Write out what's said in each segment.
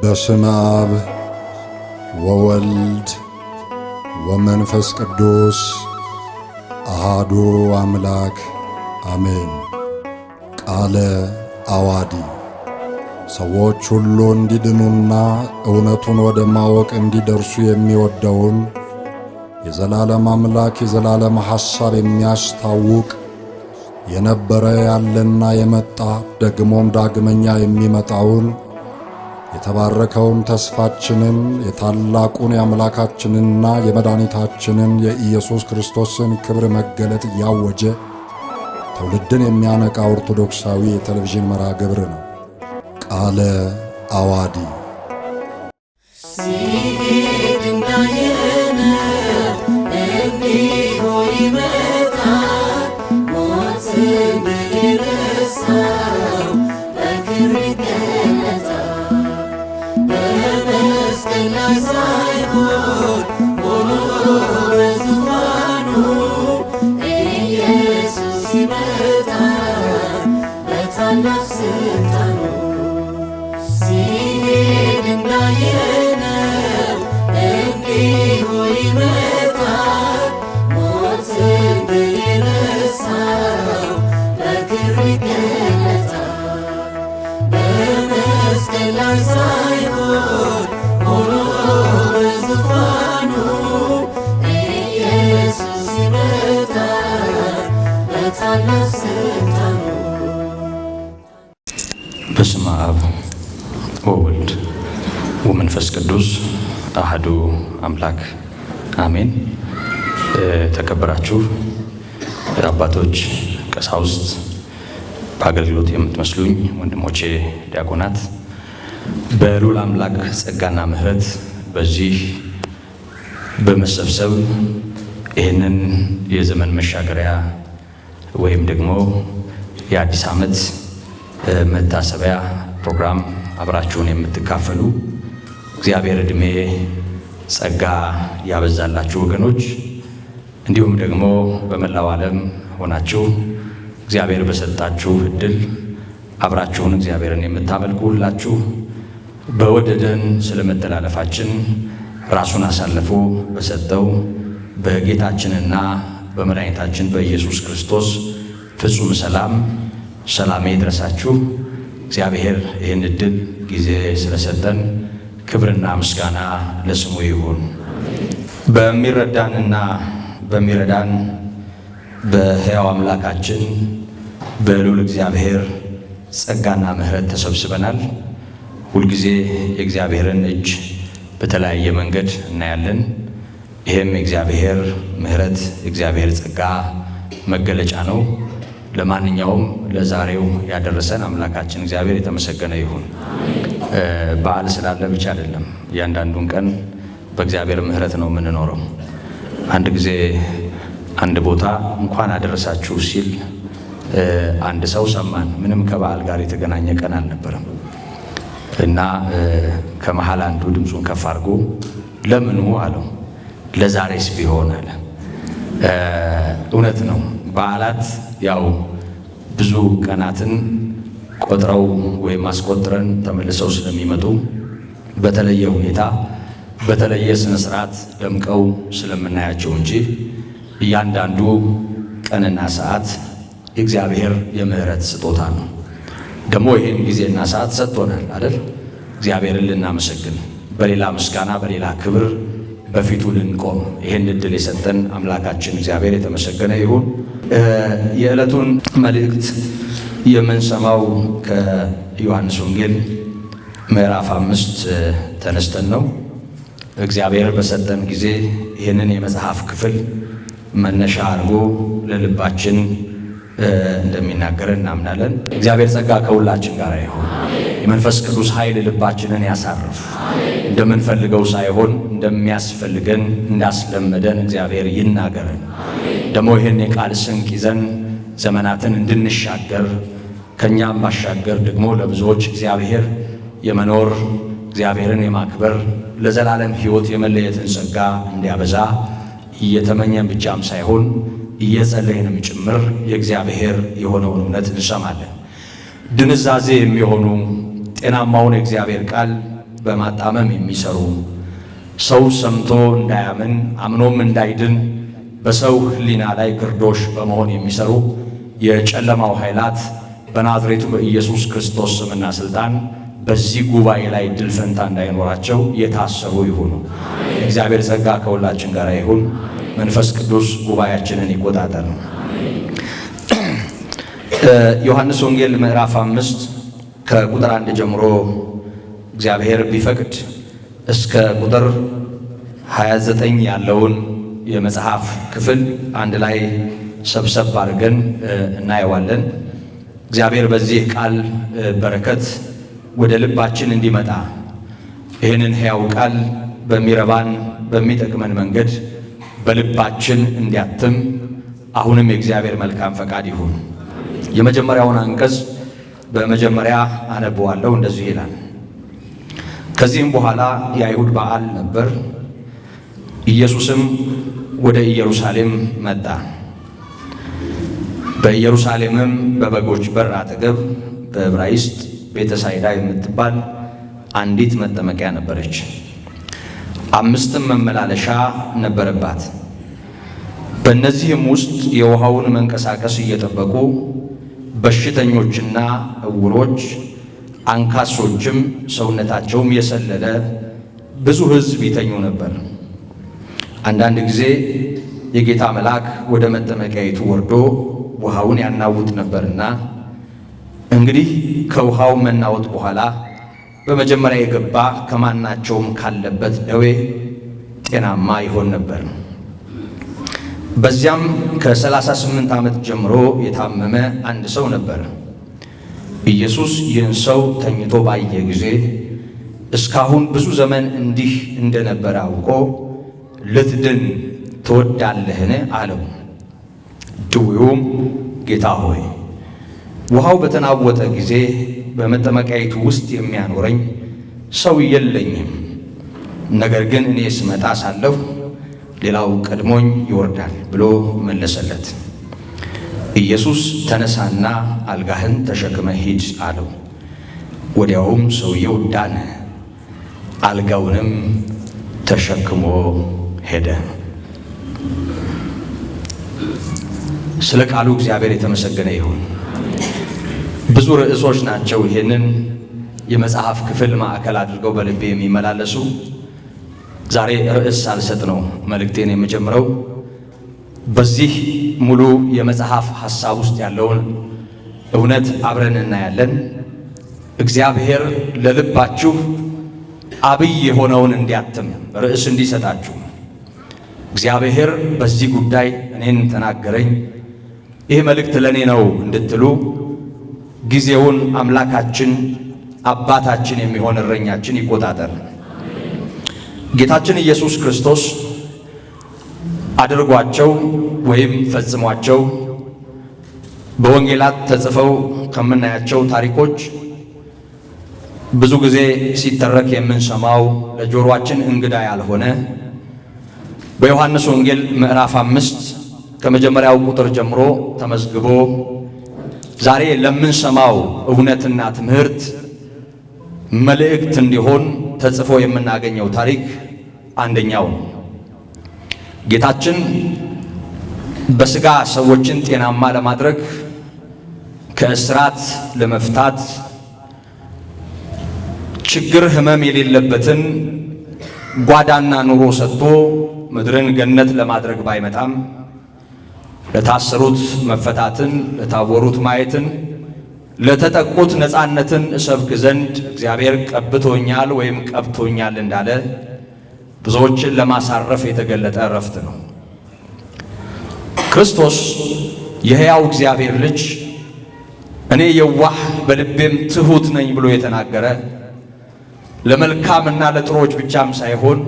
በስመ አብ ወወልድ ወመንፈስ ቅዱስ አሃዱ አምላክ አሜን። ቃለ አዋዲ ሰዎች ሁሉ እንዲድኑና እውነቱን ወደ ማወቅ እንዲደርሱ የሚወደውን የዘላለም አምላክ የዘላለም ሐሳብ የሚያስታውቅ የነበረ ያለና የመጣ ደግሞም ዳግመኛ የሚመጣውን የተባረከውን ተስፋችንን የታላቁን የአምላካችንና የመድኃኒታችንን የኢየሱስ ክርስቶስን ክብር መገለጥ እያወጀ ትውልድን የሚያነቃ ኦርቶዶክሳዊ የቴሌቪዥን መርሃ ግብር ነው። ቃለ አዋዲ በስመ አብ ወወልድ ወመንፈስ ቅዱስ አሐዱ አምላክ አሜን። ተከበራችሁ አባቶች፣ ቀሳውስት፣ በአገልግሎት የምትመስሉኝ ወንድሞቼ ዲያቆናት፣ በልዑል አምላክ ጸጋና ምሕረት በዚህ በመሰብሰብ ይህንን የዘመን መሻገሪያ ወይም ደግሞ የአዲስ ዓመት መታሰቢያ ፕሮግራም አብራችሁን የምትካፈሉ እግዚአብሔር ዕድሜ ጸጋ ያበዛላችሁ ወገኖች፣ እንዲሁም ደግሞ በመላው ዓለም ሆናችሁ እግዚአብሔር በሰጣችሁ ዕድል አብራችሁን እግዚአብሔርን የምታመልኩ ሁላችሁ በወደደን ስለመተላለፋችን ራሱን አሳልፎ በሰጠው በጌታችንና በመድኃኒታችን በኢየሱስ ክርስቶስ ፍጹም ሰላሜ ይድረሳችሁ። እግዚአብሔር ይህን ዕድል ጊዜ ስለሰጠን ክብርና ምስጋና ለስሙ ይሁን። በሚረዳንና በሚረዳን በሕያው አምላካችን በልዑል እግዚአብሔር ጸጋና ምሕረት ተሰብስበናል። ሁልጊዜ የእግዚአብሔርን እጅ በተለያየ መንገድ እናያለን። ይህም የእግዚአብሔር ምሕረት የእግዚአብሔር ጸጋ መገለጫ ነው። ለማንኛውም ለዛሬው ያደረሰን አምላካችን እግዚአብሔር የተመሰገነ ይሁን። በዓል ስላለ ብቻ አይደለም፣ እያንዳንዱን ቀን በእግዚአብሔር ምሕረት ነው የምንኖረው። አንድ ጊዜ አንድ ቦታ እንኳን አደረሳችሁ ሲል አንድ ሰው ሰማን። ምንም ከበዓል ጋር የተገናኘ ቀን አልነበረም እና ከመሃል አንዱ ድምፁን ከፍ አድርጎ ለምኑ አለው። ለዛሬስ ቢሆን አለ። እውነት ነው። በዓላት ያው ብዙ ቀናትን ቆጥረው ወይም አስቆጥረን ተመልሰው ስለሚመጡ በተለየ ሁኔታ በተለየ ስነ ስርዓት ደምቀው ስለምናያቸው እንጂ እያንዳንዱ ቀንና ሰዓት የእግዚአብሔር የምሕረት ስጦታ ነው። ደግሞ ይህን ጊዜና ሰዓት ሰጥቶናል አይደል? እግዚአብሔርን ልናመሰግን በሌላ ምስጋና በሌላ ክብር በፊቱ ልንቆም ይህን ዕድል የሰጠን አምላካችን እግዚአብሔር የተመሰገነ ይሁን። የዕለቱን መልእክት የምንሰማው ከዮሐንስ ወንጌል ምዕራፍ 5 ተነስተን ነው። እግዚአብሔር በሰጠን ጊዜ ይህንን የመጽሐፍ ክፍል መነሻ አድርጎ ለልባችን እንደሚናገረን እናምናለን። እግዚአብሔር ጸጋ ከሁላችን ጋር ይሁን። የመንፈስ ቅዱስ ኃይል ልባችንን ያሳርፍ። እንደምንፈልገው ሳይሆን እንደሚያስፈልገን እንዳስለመደን እግዚአብሔር ይናገረን። ደግሞ ይህን የቃል ስንቅ ይዘን ዘመናትን እንድንሻገር ከኛም ባሻገር ደግሞ ለብዙዎች እግዚአብሔር የመኖር እግዚአብሔርን የማክበር ለዘላለም ሕይወት የመለየትን ጸጋ እንዲያበዛ እየተመኘን ብቻም ሳይሆን እየጸለይንም ጭምር የእግዚአብሔር የሆነውን እውነት እንሰማለን። ድንዛዜ የሚሆኑ ጤናማውን የእግዚአብሔር ቃል በማጣመም የሚሰሩ ሰው ሰምቶ እንዳያምን አምኖም እንዳይድን በሰው ሕሊና ላይ ግርዶሽ በመሆን የሚሰሩ የጨለማው ኃይላት በናዝሬቱ በኢየሱስ ክርስቶስ ስምና ሥልጣን በዚህ ጉባኤ ላይ ድል ፈንታ እንዳይኖራቸው የታሰሩ ይሁኑ። እግዚአብሔር ጸጋ ከሁላችን ጋር ይሁን። መንፈስ ቅዱስ ጉባኤያችንን ይቆጣጠር። ዮሐንስ ወንጌል ምዕራፍ 5 ከቁጥር 1 ጀምሮ እግዚአብሔር ቢፈቅድ እስከ ቁጥር 29 ያለውን የመጽሐፍ ክፍል አንድ ላይ ሰብሰብ አድርገን እናየዋለን። እግዚአብሔር በዚህ ቃል በረከት ወደ ልባችን እንዲመጣ ይህንን ሕያው ቃል በሚረባን በሚጠቅመን መንገድ በልባችን እንዲያትም አሁንም የእግዚአብሔር መልካም ፈቃድ ይሁን። የመጀመሪያውን አንቀጽ በመጀመሪያ አነበዋለሁ። እንደዚህ ይላል። ከዚህም በኋላ የአይሁድ በዓል ነበር። ኢየሱስም ወደ ኢየሩሳሌም መጣ። በኢየሩሳሌምም በበጎች በር አጠገብ በዕብራይስጥ ቤተሳይዳ የምትባል አንዲት መጠመቂያ ነበረች። 5 መመላለሻ ነበረባት። በእነዚህም ውስጥ የውሃውን መንቀሳቀስ እየጠበቁ በሽተኞችና ዕውሮች፣ አንካሶችም ሰውነታቸውም የሰለለ ብዙ ሕዝብ ይተኙ ነበር። አንዳንድ ጊዜ የጌታ መልአክ ወደ መጠመቂያይቱ ወርዶ ውሃውን ያናውጥ ነበርና እንግዲህ ከውሃው መናወጥ በኋላ በመጀመሪያ የገባ ከማናቸውም ካለበት ደዌ ጤናማ ይሆን ነበር። በዚያም ከ38 ዓመት ጀምሮ የታመመ አንድ ሰው ነበር። ኢየሱስ ይህን ሰው ተኝቶ ባየ ጊዜ እስካሁን ብዙ ዘመን እንዲህ እንደነበረ አውቆ ልትድን ትወዳለህን? አለው። ድዌውም ጌታ ሆይ ውሃው በተናወጠ ጊዜ በመጠመቂያይቱ ውስጥ የሚያኖረኝ ሰው የለኝም፣ ነገር ግን እኔ ስመጣ ሳለሁ ሌላው ቀድሞኝ ይወርዳል ብሎ መለሰለት። ኢየሱስ ተነሳና አልጋህን ተሸክመ ሂድ አለው። ወዲያውም ሰውየው ዳነ፣ አልጋውንም ተሸክሞ ሄደ። ስለ ቃሉ እግዚአብሔር የተመሰገነ ይሁን። ብዙ ርዕሶች ናቸው ይህንን የመጽሐፍ ክፍል ማዕከል አድርገው በልቤ የሚመላለሱ። ዛሬ ርዕስ ሳልሰጥ ነው መልእክቴን የምጀምረው። በዚህ ሙሉ የመጽሐፍ ሐሳብ ውስጥ ያለውን እውነት አብረን እናያለን። እግዚአብሔር ለልባችሁ አብይ የሆነውን እንዲያትም ርዕስ እንዲሰጣችሁ እግዚአብሔር በዚህ ጉዳይ እኔን ተናገረኝ፣ ይህ መልእክት ለእኔ ነው እንድትሉ ጊዜውን አምላካችን አባታችን የሚሆን እረኛችን ይቆጣጠር። ጌታችን ኢየሱስ ክርስቶስ አድርጓቸው ወይም ፈጽሟቸው በወንጌላት ተጽፈው ከምናያቸው ታሪኮች ብዙ ጊዜ ሲተረክ የምንሰማው ለጆሮአችን እንግዳ ያልሆነ በዮሐንስ ወንጌል ምዕራፍ 5 ከመጀመሪያው ቁጥር ጀምሮ ተመዝግቦ ዛሬ ለምንሰማው እውነትና ትምህርት መልእክት እንዲሆን ተጽፎ የምናገኘው ታሪክ አንደኛው ነው። ጌታችን በሥጋ ሰዎችን ጤናማ ለማድረግ ከእስራት ለመፍታት ችግር ሕመም የሌለበትን ጓዳና ኑሮ ሰጥቶ ምድርን ገነት ለማድረግ ባይመጣም ለታሰሩት መፈታትን፣ ለታወሩት ማየትን፣ ለተጠቁት ነፃነትን እሰብክ ዘንድ እግዚአብሔር ቀብቶኛል ወይም ቀብቶኛል እንዳለ ብዙዎችን ለማሳረፍ የተገለጠ እረፍት ነው። ክርስቶስ የሕያው እግዚአብሔር ልጅ እኔ የዋህ በልቤም ትሑት ነኝ ብሎ የተናገረ ለመልካምና ለጥሮች ብቻም ሳይሆን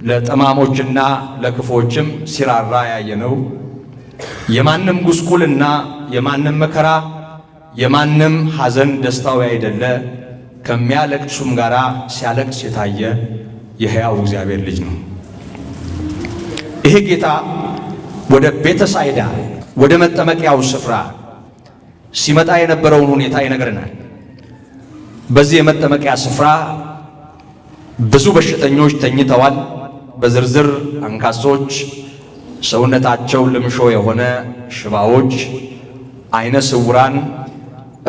ለጠማሞችና ለክፎችም ሲራራ ያየነው የማንም ጉስቁልና፣ የማንም መከራ፣ የማንም ሐዘን ደስታው ያይደለ ከሚያለቅሱም ጋራ ሲያለቅስ የታየ የሕያው እግዚአብሔር ልጅ ነው። ይሄ ጌታ ወደ ቤተሳይዳ ወደ መጠመቂያው ስፍራ ሲመጣ የነበረውን ሁኔታ ይነግረናል። በዚህ የመጠመቂያ ስፍራ ብዙ በሽተኞች ተኝተዋል። በዝርዝር አንካሶች፣ ሰውነታቸው ልምሾ የሆነ ሽባዎች፣ አይነ ስውራን፣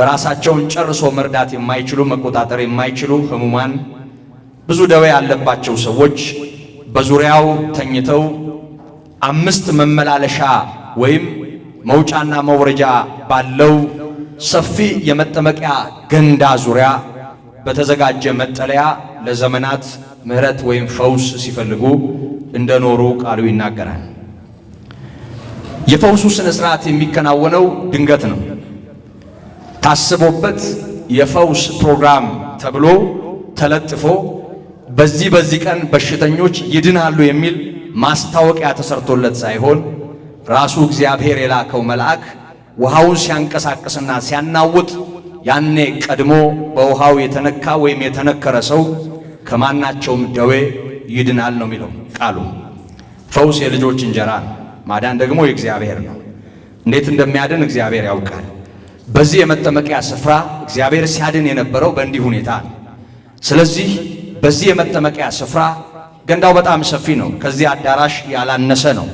ራሳቸውን ጨርሶ መርዳት የማይችሉ መቆጣጠር የማይችሉ ህሙማን፣ ብዙ ደዌ ያለባቸው ሰዎች በዙሪያው ተኝተው 5 መመላለሻ ወይም መውጫና መውረጃ ባለው ሰፊ የመጠመቂያ ገንዳ ዙሪያ በተዘጋጀ መጠለያ ለዘመናት ምሕረት ወይም ፈውስ ሲፈልጉ እንደኖሩ ቃሉ ይናገራል። የፈውሱ ስነ ስርዓት የሚከናወነው ድንገት ነው። ታስቦበት የፈውስ ፕሮግራም ተብሎ ተለጥፎ በዚህ ቀን በሽተኞች ይድናሉ የሚል ማስታወቂያ ተሰርቶለት ሳይሆን ራሱ እግዚአብሔር የላከው መልአክ ውሃውን ሲያንቀሳቅስና ሲያናውጥ ያኔ ቀድሞ በውሃው የተነካ ወይም የተነከረ ሰው ከማናቸውም ደዌ ይድናል ነው የሚለው ቃሉ። ፈውስ የልጆች እንጀራ ነው። ማዳን ደግሞ የእግዚአብሔር ነው። እንዴት እንደሚያድን እግዚአብሔር ያውቃል። በዚህ የመጠመቂያ ስፍራ እግዚአብሔር ሲያድን የነበረው በእንዲህ ሁኔታ ነው። ስለዚህ በዚህ የመጠመቂያ ስፍራ ገንዳው በጣም ሰፊ ነው። ከዚህ አዳራሽ ያላነሰ ነው።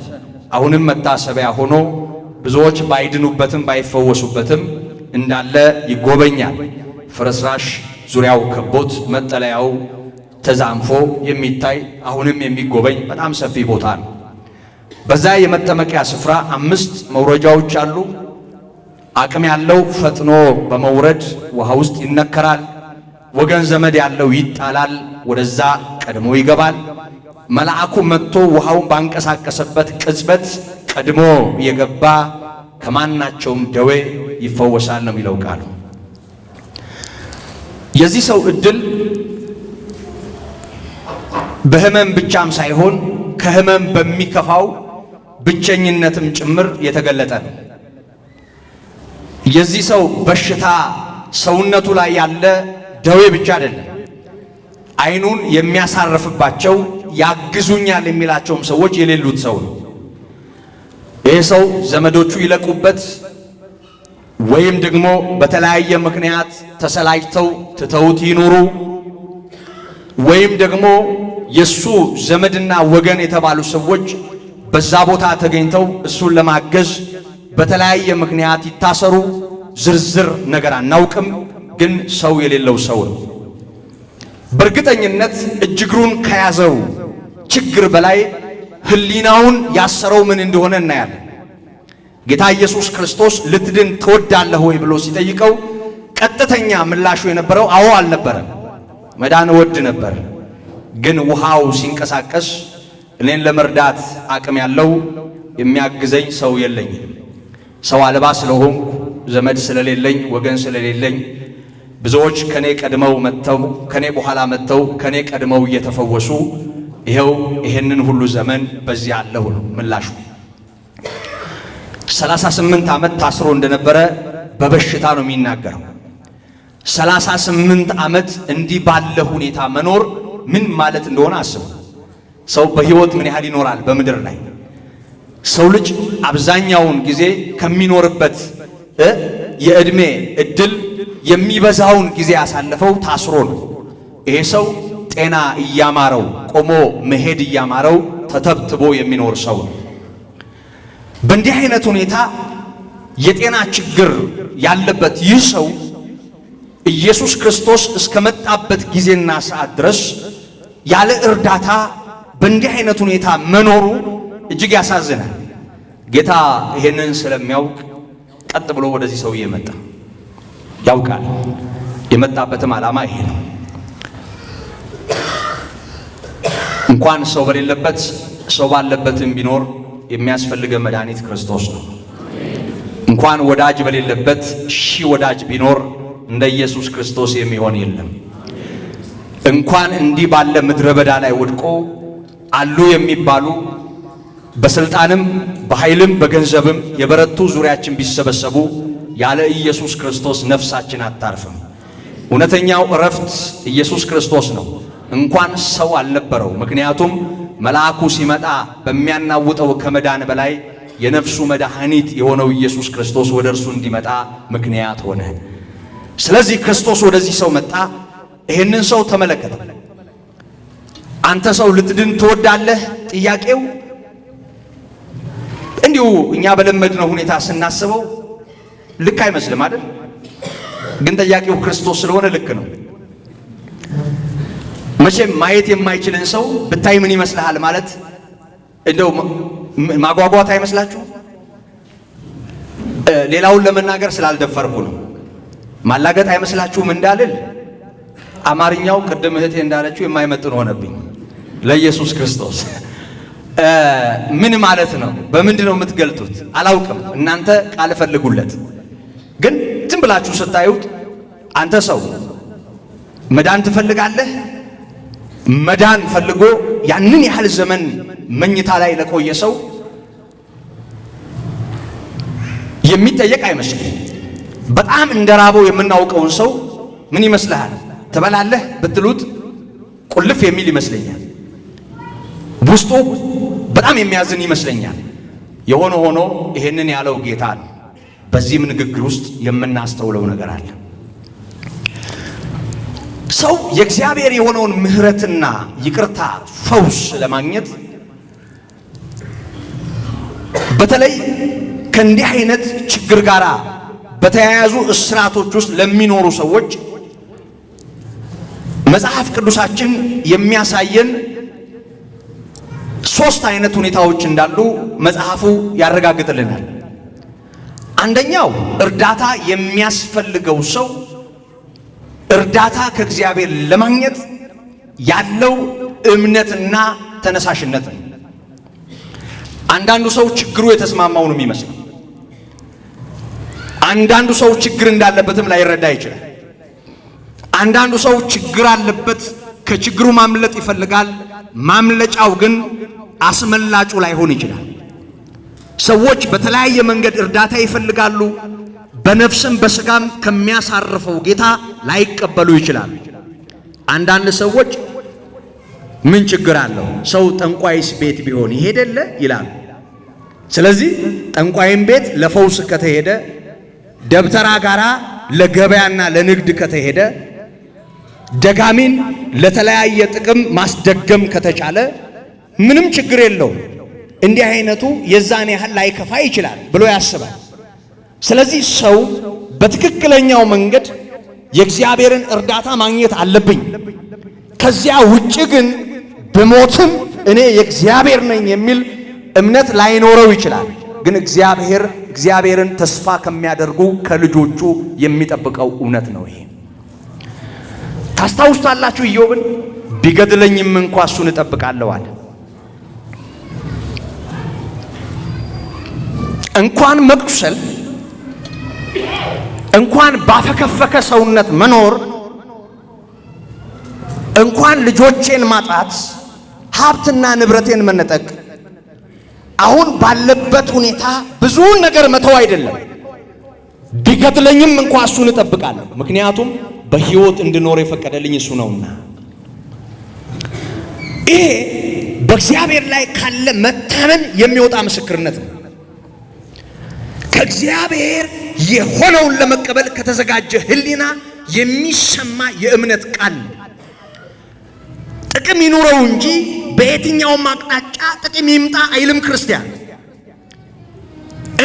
አሁንም መታሰቢያ ሆኖ ብዙዎች ባይድኑበትም ባይፈወሱበትም እንዳለ ይጎበኛል። ፍርስራሽ ዙሪያው ከቦት መጠለያው ተዛንፎ የሚታይ አሁንም የሚጎበኝ በጣም ሰፊ ቦታ ነው። በዛ የመጠመቂያ ስፍራ 5 መውረጃዎች አሉ። አቅም ያለው ፈጥኖ በመውረድ ውሃ ውስጥ ይነከራል። ወገን ዘመድ ያለው ይጣላል፣ ወደዛ ቀድሞ ይገባል። መልአኩ መጥቶ ውሃውን ባንቀሳቀሰበት ቅጽበት ቀድሞ የገባ ከማናቸውም ደዌ ይፈወሳል ነው የሚለው ቃሉ። የዚህ ሰው ዕድል በህመም ብቻም ሳይሆን ከህመም በሚከፋው ብቸኝነትም ጭምር የተገለጠ ነው። የዚህ ሰው በሽታ ሰውነቱ ላይ ያለ ደዌ ብቻ አይደለም። አይኑን የሚያሳርፍባቸው ያግዙኛል የሚላቸውም ሰዎች የሌሉት ሰው ነው። ይህ ሰው ዘመዶቹ ይለቁበት ወይም ደግሞ በተለያየ ምክንያት ተሰላጅተው ትተውት ይኖሩ ወይም ደግሞ የሱ ዘመድና ወገን የተባሉ ሰዎች በዛ ቦታ ተገኝተው እሱን ለማገዝ በተለያየ ምክንያት ይታሰሩ። ዝርዝር ነገር አናውቅም፣ ግን ሰው የሌለው ሰው ነው። በእርግጠኝነት እጅግሩን ከያዘው ችግር በላይ ህሊናውን ያሰረው ምን እንደሆነ እናያለን። ጌታ ኢየሱስ ክርስቶስ ልትድን ትወዳለህ ወይ ብሎ ሲጠይቀው ቀጥተኛ ምላሹ የነበረው አዎ አልነበረም። መዳን እወድ ነበር፣ ግን ውሃው ሲንቀሳቀስ እኔን ለመርዳት አቅም ያለው የሚያግዘኝ ሰው የለኝም። ሰው አልባ ስለሆንኩ ዘመድ ስለሌለኝ ወገን ስለሌለኝ ብዙዎች ከኔ ቀድመው መተው ከኔ በኋላ መተው ከኔ ቀድመው እየተፈወሱ ይሄንን ሁሉ ዘመን በዚህ አለሁ ነው ምላሹ። 38 ዓመት ታስሮ እንደነበረ በበሽታ ነው የሚናገረው። 38 ዓመት እንዲህ ባለ ሁኔታ መኖር ምን ማለት እንደሆነ አስቡ። ሰው በህይወት ምን ያህል ይኖራል በምድር ላይ? ሰው ልጅ አብዛኛውን ጊዜ ከሚኖርበት የእድሜ እድል የሚበዛውን ጊዜ ያሳለፈው ታስሮ ነው። ይሄ ሰው ጤና እያማረው ቆሞ መሄድ እያማረው ተተብትቦ የሚኖር ሰው ነው። በእንዲህ አይነት ሁኔታ የጤና ችግር ያለበት ይህ ሰው ኢየሱስ ክርስቶስ እስከመጣበት ጊዜና ሰዓት ድረስ ያለ እርዳታ በእንዲህ አይነት ሁኔታ መኖሩ እጅግ ያሳዝናል። ጌታ ይሄንን ስለሚያውቅ ቀጥ ብሎ ወደዚህ ሰውዬ መጣ። ያውቃል። የመጣበትም ዓላማ ይሄ ነው። እንኳን ሰው በሌለበት ሰው ባለበትም ቢኖር የሚያስፈልገ መድኃኒት ክርስቶስ ነው። እንኳን ወዳጅ በሌለበት ሺህ ወዳጅ ቢኖር እንደ ኢየሱስ ክርስቶስ የሚሆን የለም። እንኳን እንዲህ ባለ ምድረ በዳ ላይ ወድቆ አሉ የሚባሉ በስልጣንም በኃይልም በገንዘብም የበረቱ ዙሪያችን ቢሰበሰቡ ያለ ኢየሱስ ክርስቶስ ነፍሳችን አታርፍም። እውነተኛው እረፍት ኢየሱስ ክርስቶስ ነው። እንኳን ሰው አልነበረው። ምክንያቱም መልአኩ ሲመጣ በሚያናውጠው ከመዳን በላይ የነፍሱ መድኃኒት የሆነው ኢየሱስ ክርስቶስ ወደ እርሱ እንዲመጣ ምክንያት ሆነ። ስለዚህ ክርስቶስ ወደዚህ ሰው መጣ። ይህንን ሰው ተመለከተ። አንተ ሰው ልትድን ትወዳለህ? ጥያቄው እንዲሁ እኛ በለመድነው ሁኔታ ስናስበው ልክ አይመስልም አይደል? ግን ጥያቄው ክርስቶስ ስለሆነ ልክ ነው። መቼም ማየት የማይችልን ሰው ብታይ ምን ይመስልሃል ማለት እንደው ማጓጓት አይመስላችሁ? ሌላውን ለመናገር ስላልደፈርኩ ነው። ማላገጥ አይመስላችሁም እንዳልል አማርኛው ቅድም እህቴ እንዳለችው የማይመጥን ሆነብኝ። ለኢየሱስ ክርስቶስ ምን ማለት ነው? በምንድን ነው የምትገልጡት? አላውቅም። እናንተ ቃል ፈልጉለት። ግን ዝም ብላችሁ ስታዩት አንተ ሰው መዳን ትፈልጋለህ? መዳን ፈልጎ ያንን ያህል ዘመን መኝታ ላይ ለቆየ ሰው የሚጠየቅ አይመስልም። በጣም እንደራበው የምናውቀውን ሰው ምን ይመስልሃል ትበላለህ ብትሉት ቁልፍ የሚል ይመስለኛል። ውስጡ በጣም የሚያዝን ይመስለኛል። የሆነ ሆኖ ይሄንን ያለው ጌታ ነው። በዚህም ንግግር ውስጥ የምናስተውለው ነገር አለ። ሰው የእግዚአብሔር የሆነውን ምሕረትና ይቅርታ ፈውስ ለማግኘት በተለይ ከእንዲህ አይነት ችግር ጋር በተያያዙ እስራቶች ውስጥ ለሚኖሩ ሰዎች መጽሐፍ ቅዱሳችን የሚያሳየን ሶስት አይነት ሁኔታዎች እንዳሉ መጽሐፉ ያረጋግጥልናል። አንደኛው እርዳታ የሚያስፈልገው ሰው እርዳታ ከእግዚአብሔር ለማግኘት ያለው እምነትና ተነሳሽነት ነው። አንዳንዱ ሰው ችግሩ የተስማማው ነው የሚመስለው። አንዳንዱ ሰው ችግር እንዳለበትም ላይረዳ ይችላል። አንዳንዱ ሰው ችግር አለበት፣ ከችግሩ ማምለጥ ይፈልጋል። ማምለጫው ግን አስመላጩ ላይሆን ይችላል። ሰዎች በተለያየ መንገድ እርዳታ ይፈልጋሉ። በነፍስም በስጋም ከሚያሳርፈው ጌታ ላይቀበሉ ይችላል። አንዳንድ ሰዎች ምን ችግር አለው ሰው ጠንቋይስ ቤት ቢሆን ይሄደለ ይላሉ። ስለዚህ ጠንቋይም ቤት ለፈውስ ከተሄደ፣ ደብተራ ጋራ ለገበያና ለንግድ ከተሄደ፣ ደጋሚን ለተለያየ ጥቅም ማስደገም ከተቻለ ምንም ችግር የለውም። እንዲህ አይነቱ የዛን ያህል ላይከፋ ይችላል ብሎ ያስባል። ስለዚህ ሰው በትክክለኛው መንገድ የእግዚአብሔርን እርዳታ ማግኘት አለብኝ፣ ከዚያ ውጭ ግን በሞትም እኔ የእግዚአብሔር ነኝ የሚል እምነት ላይኖረው ይችላል። ግን እግዚአብሔርን ተስፋ ከሚያደርጉ ከልጆቹ የሚጠብቀው እውነት ነው። ይሄ ታስታውሳላችሁ። ኢዮብን ቢገድለኝም እንኳ እሱን እጠብቃለሁ አለ። እንኳን መቁሰል፣ እንኳን ባፈከፈከ ሰውነት መኖር፣ እንኳን ልጆቼን ማጣት፣ ሀብትና ንብረቴን መነጠቅ፣ አሁን ባለበት ሁኔታ ብዙ ነገር መተው አይደለም። ቢገድለኝም እንኳ እሱን እጠብቃለሁ፣ ምክንያቱም በሕይወት እንድኖር የፈቀደልኝ እሱ ነውና። ይሄ በእግዚአብሔር ላይ ካለ መታመን የሚወጣ ምስክርነት ነው። ከእግዚአብሔር የሆነውን ለመቀበል ከተዘጋጀ ሕሊና የሚሰማ የእምነት ቃል። ጥቅም ይኑረው እንጂ በየትኛውም አቅጣጫ ጥቅም ይምጣ አይልም ክርስቲያን።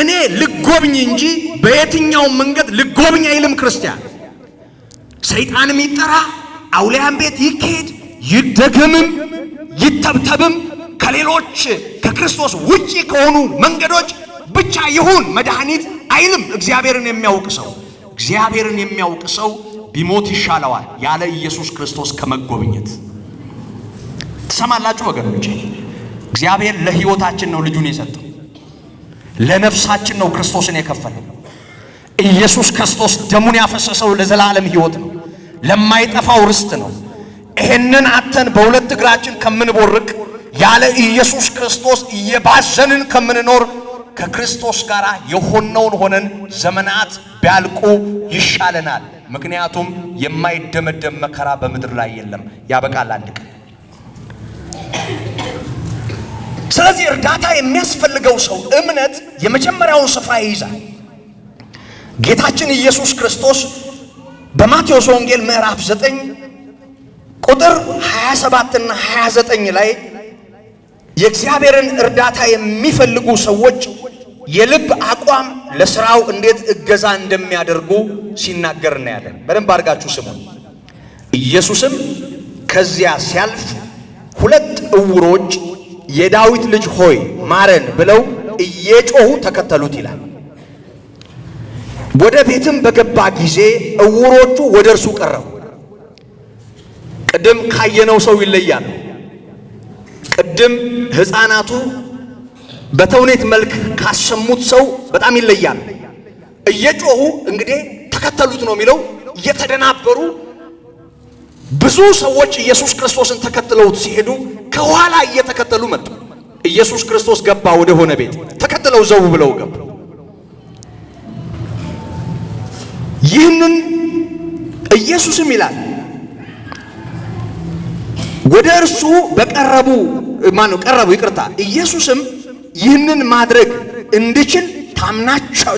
እኔ ልጎብኝ እንጂ በየትኛውም መንገድ ልጎብኝ አይልም ክርስቲያን። ሰይጣንም ይጠራ፣ አውሊያን ቤት ይካሄድ፣ ይደገምም ይተብተብም፣ ከሌሎች ከክርስቶስ ውጪ ከሆኑ መንገዶች ብቻ ይሁን መድኃኒት አይልም። እግዚአብሔርን የሚያውቅ ሰው እግዚአብሔርን የሚያውቅ ሰው ቢሞት ይሻለዋል ያለ ኢየሱስ ክርስቶስ ከመጎብኘት። ትሰማላችሁ ወገኖቼ? እግዚአብሔር ለሕይወታችን ነው ልጁን የሰጠው፣ ለነፍሳችን ነው ክርስቶስን የከፈለው። ኢየሱስ ክርስቶስ ደሙን ያፈሰሰው ለዘላለም ሕይወት ነው፣ ለማይጠፋው ርስት ነው። ይሄንን አተን በሁለት እግራችን ከምንቦርቅ ያለ ኢየሱስ ክርስቶስ እየባዘንን ከምንኖር ከክርስቶስ ጋር የሆነውን ሆነን ዘመናት ቢያልቁ ይሻለናል። ምክንያቱም የማይደመደም መከራ በምድር ላይ የለም፣ ያበቃል አንድ ቀን። ስለዚህ እርዳታ የሚያስፈልገው ሰው እምነት የመጀመሪያውን ስፍራ ይይዛል። ጌታችን ኢየሱስ ክርስቶስ በማቴዎስ ወንጌል ምዕራፍ 9 ቁጥር 27 እና 29 ላይ የእግዚአብሔርን እርዳታ የሚፈልጉ ሰዎች የልብ አቋም ለስራው እንዴት እገዛ እንደሚያደርጉ ሲናገር እናያለን። በደንብ አድርጋችሁ ስሙ። ኢየሱስም ከዚያ ሲያልፍ ሁለት ዕውሮች የዳዊት ልጅ ሆይ ማረን ብለው እየጮሁ ተከተሉት ይላል። ወደ ቤትም በገባ ጊዜ ዕውሮቹ ወደ እርሱ ቀረቡ። ቅድም ካየነው ሰው ይለያል። ቅድም ሕፃናቱ በተውኔት መልክ ካሰሙት ሰው በጣም ይለያል። እየጮሁ እንግዲህ ተከተሉት ነው የሚለው። እየተደናበሩ ብዙ ሰዎች ኢየሱስ ክርስቶስን ተከትለውት ሲሄዱ ከኋላ እየተከተሉ መጡ። ኢየሱስ ክርስቶስ ገባ ወደ ሆነ ቤት፣ ተከትለው ዘው ብለው ገቡ። ይህንን ኢየሱስም ይላል ወደ እርሱ በቀረቡ ኢየሱስም ይህንን ማድረግ እንድችል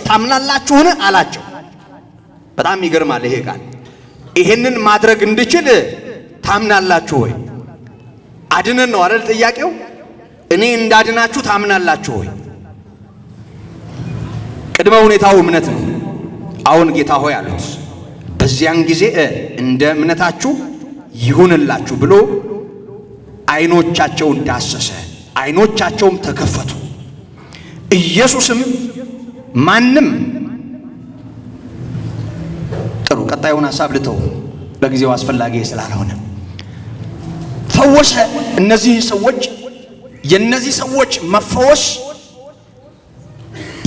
ታምናላችሁን አላቸው። በጣም ይገርማል ይሄ ቃል። ይህንን ማድረግ እንድችል ታምናላችሁ ወይ? አድነን ነው አይደል ጥያቄው? እኔ እንዳድናችሁ ታምናላችሁ ወይ? ቅድመ ሁኔታው እምነት ነው። አሁን ጌታ ሆይ አሉት። በዚያን ጊዜ እንደ እምነታችሁ ይሁንላችሁ ብሎ ዓይኖቻቸውን ዳሰሰ፣ ዓይኖቻቸውም ተከፈቱ። ኢየሱስም ማንም ጥሩ ቀጣዩን ሐሳብ ልተው በጊዜው አስፈላጊ ስላልሆነ ፈወሰ። እነዚህ ሰዎች የነዚህ ሰዎች መፈወስ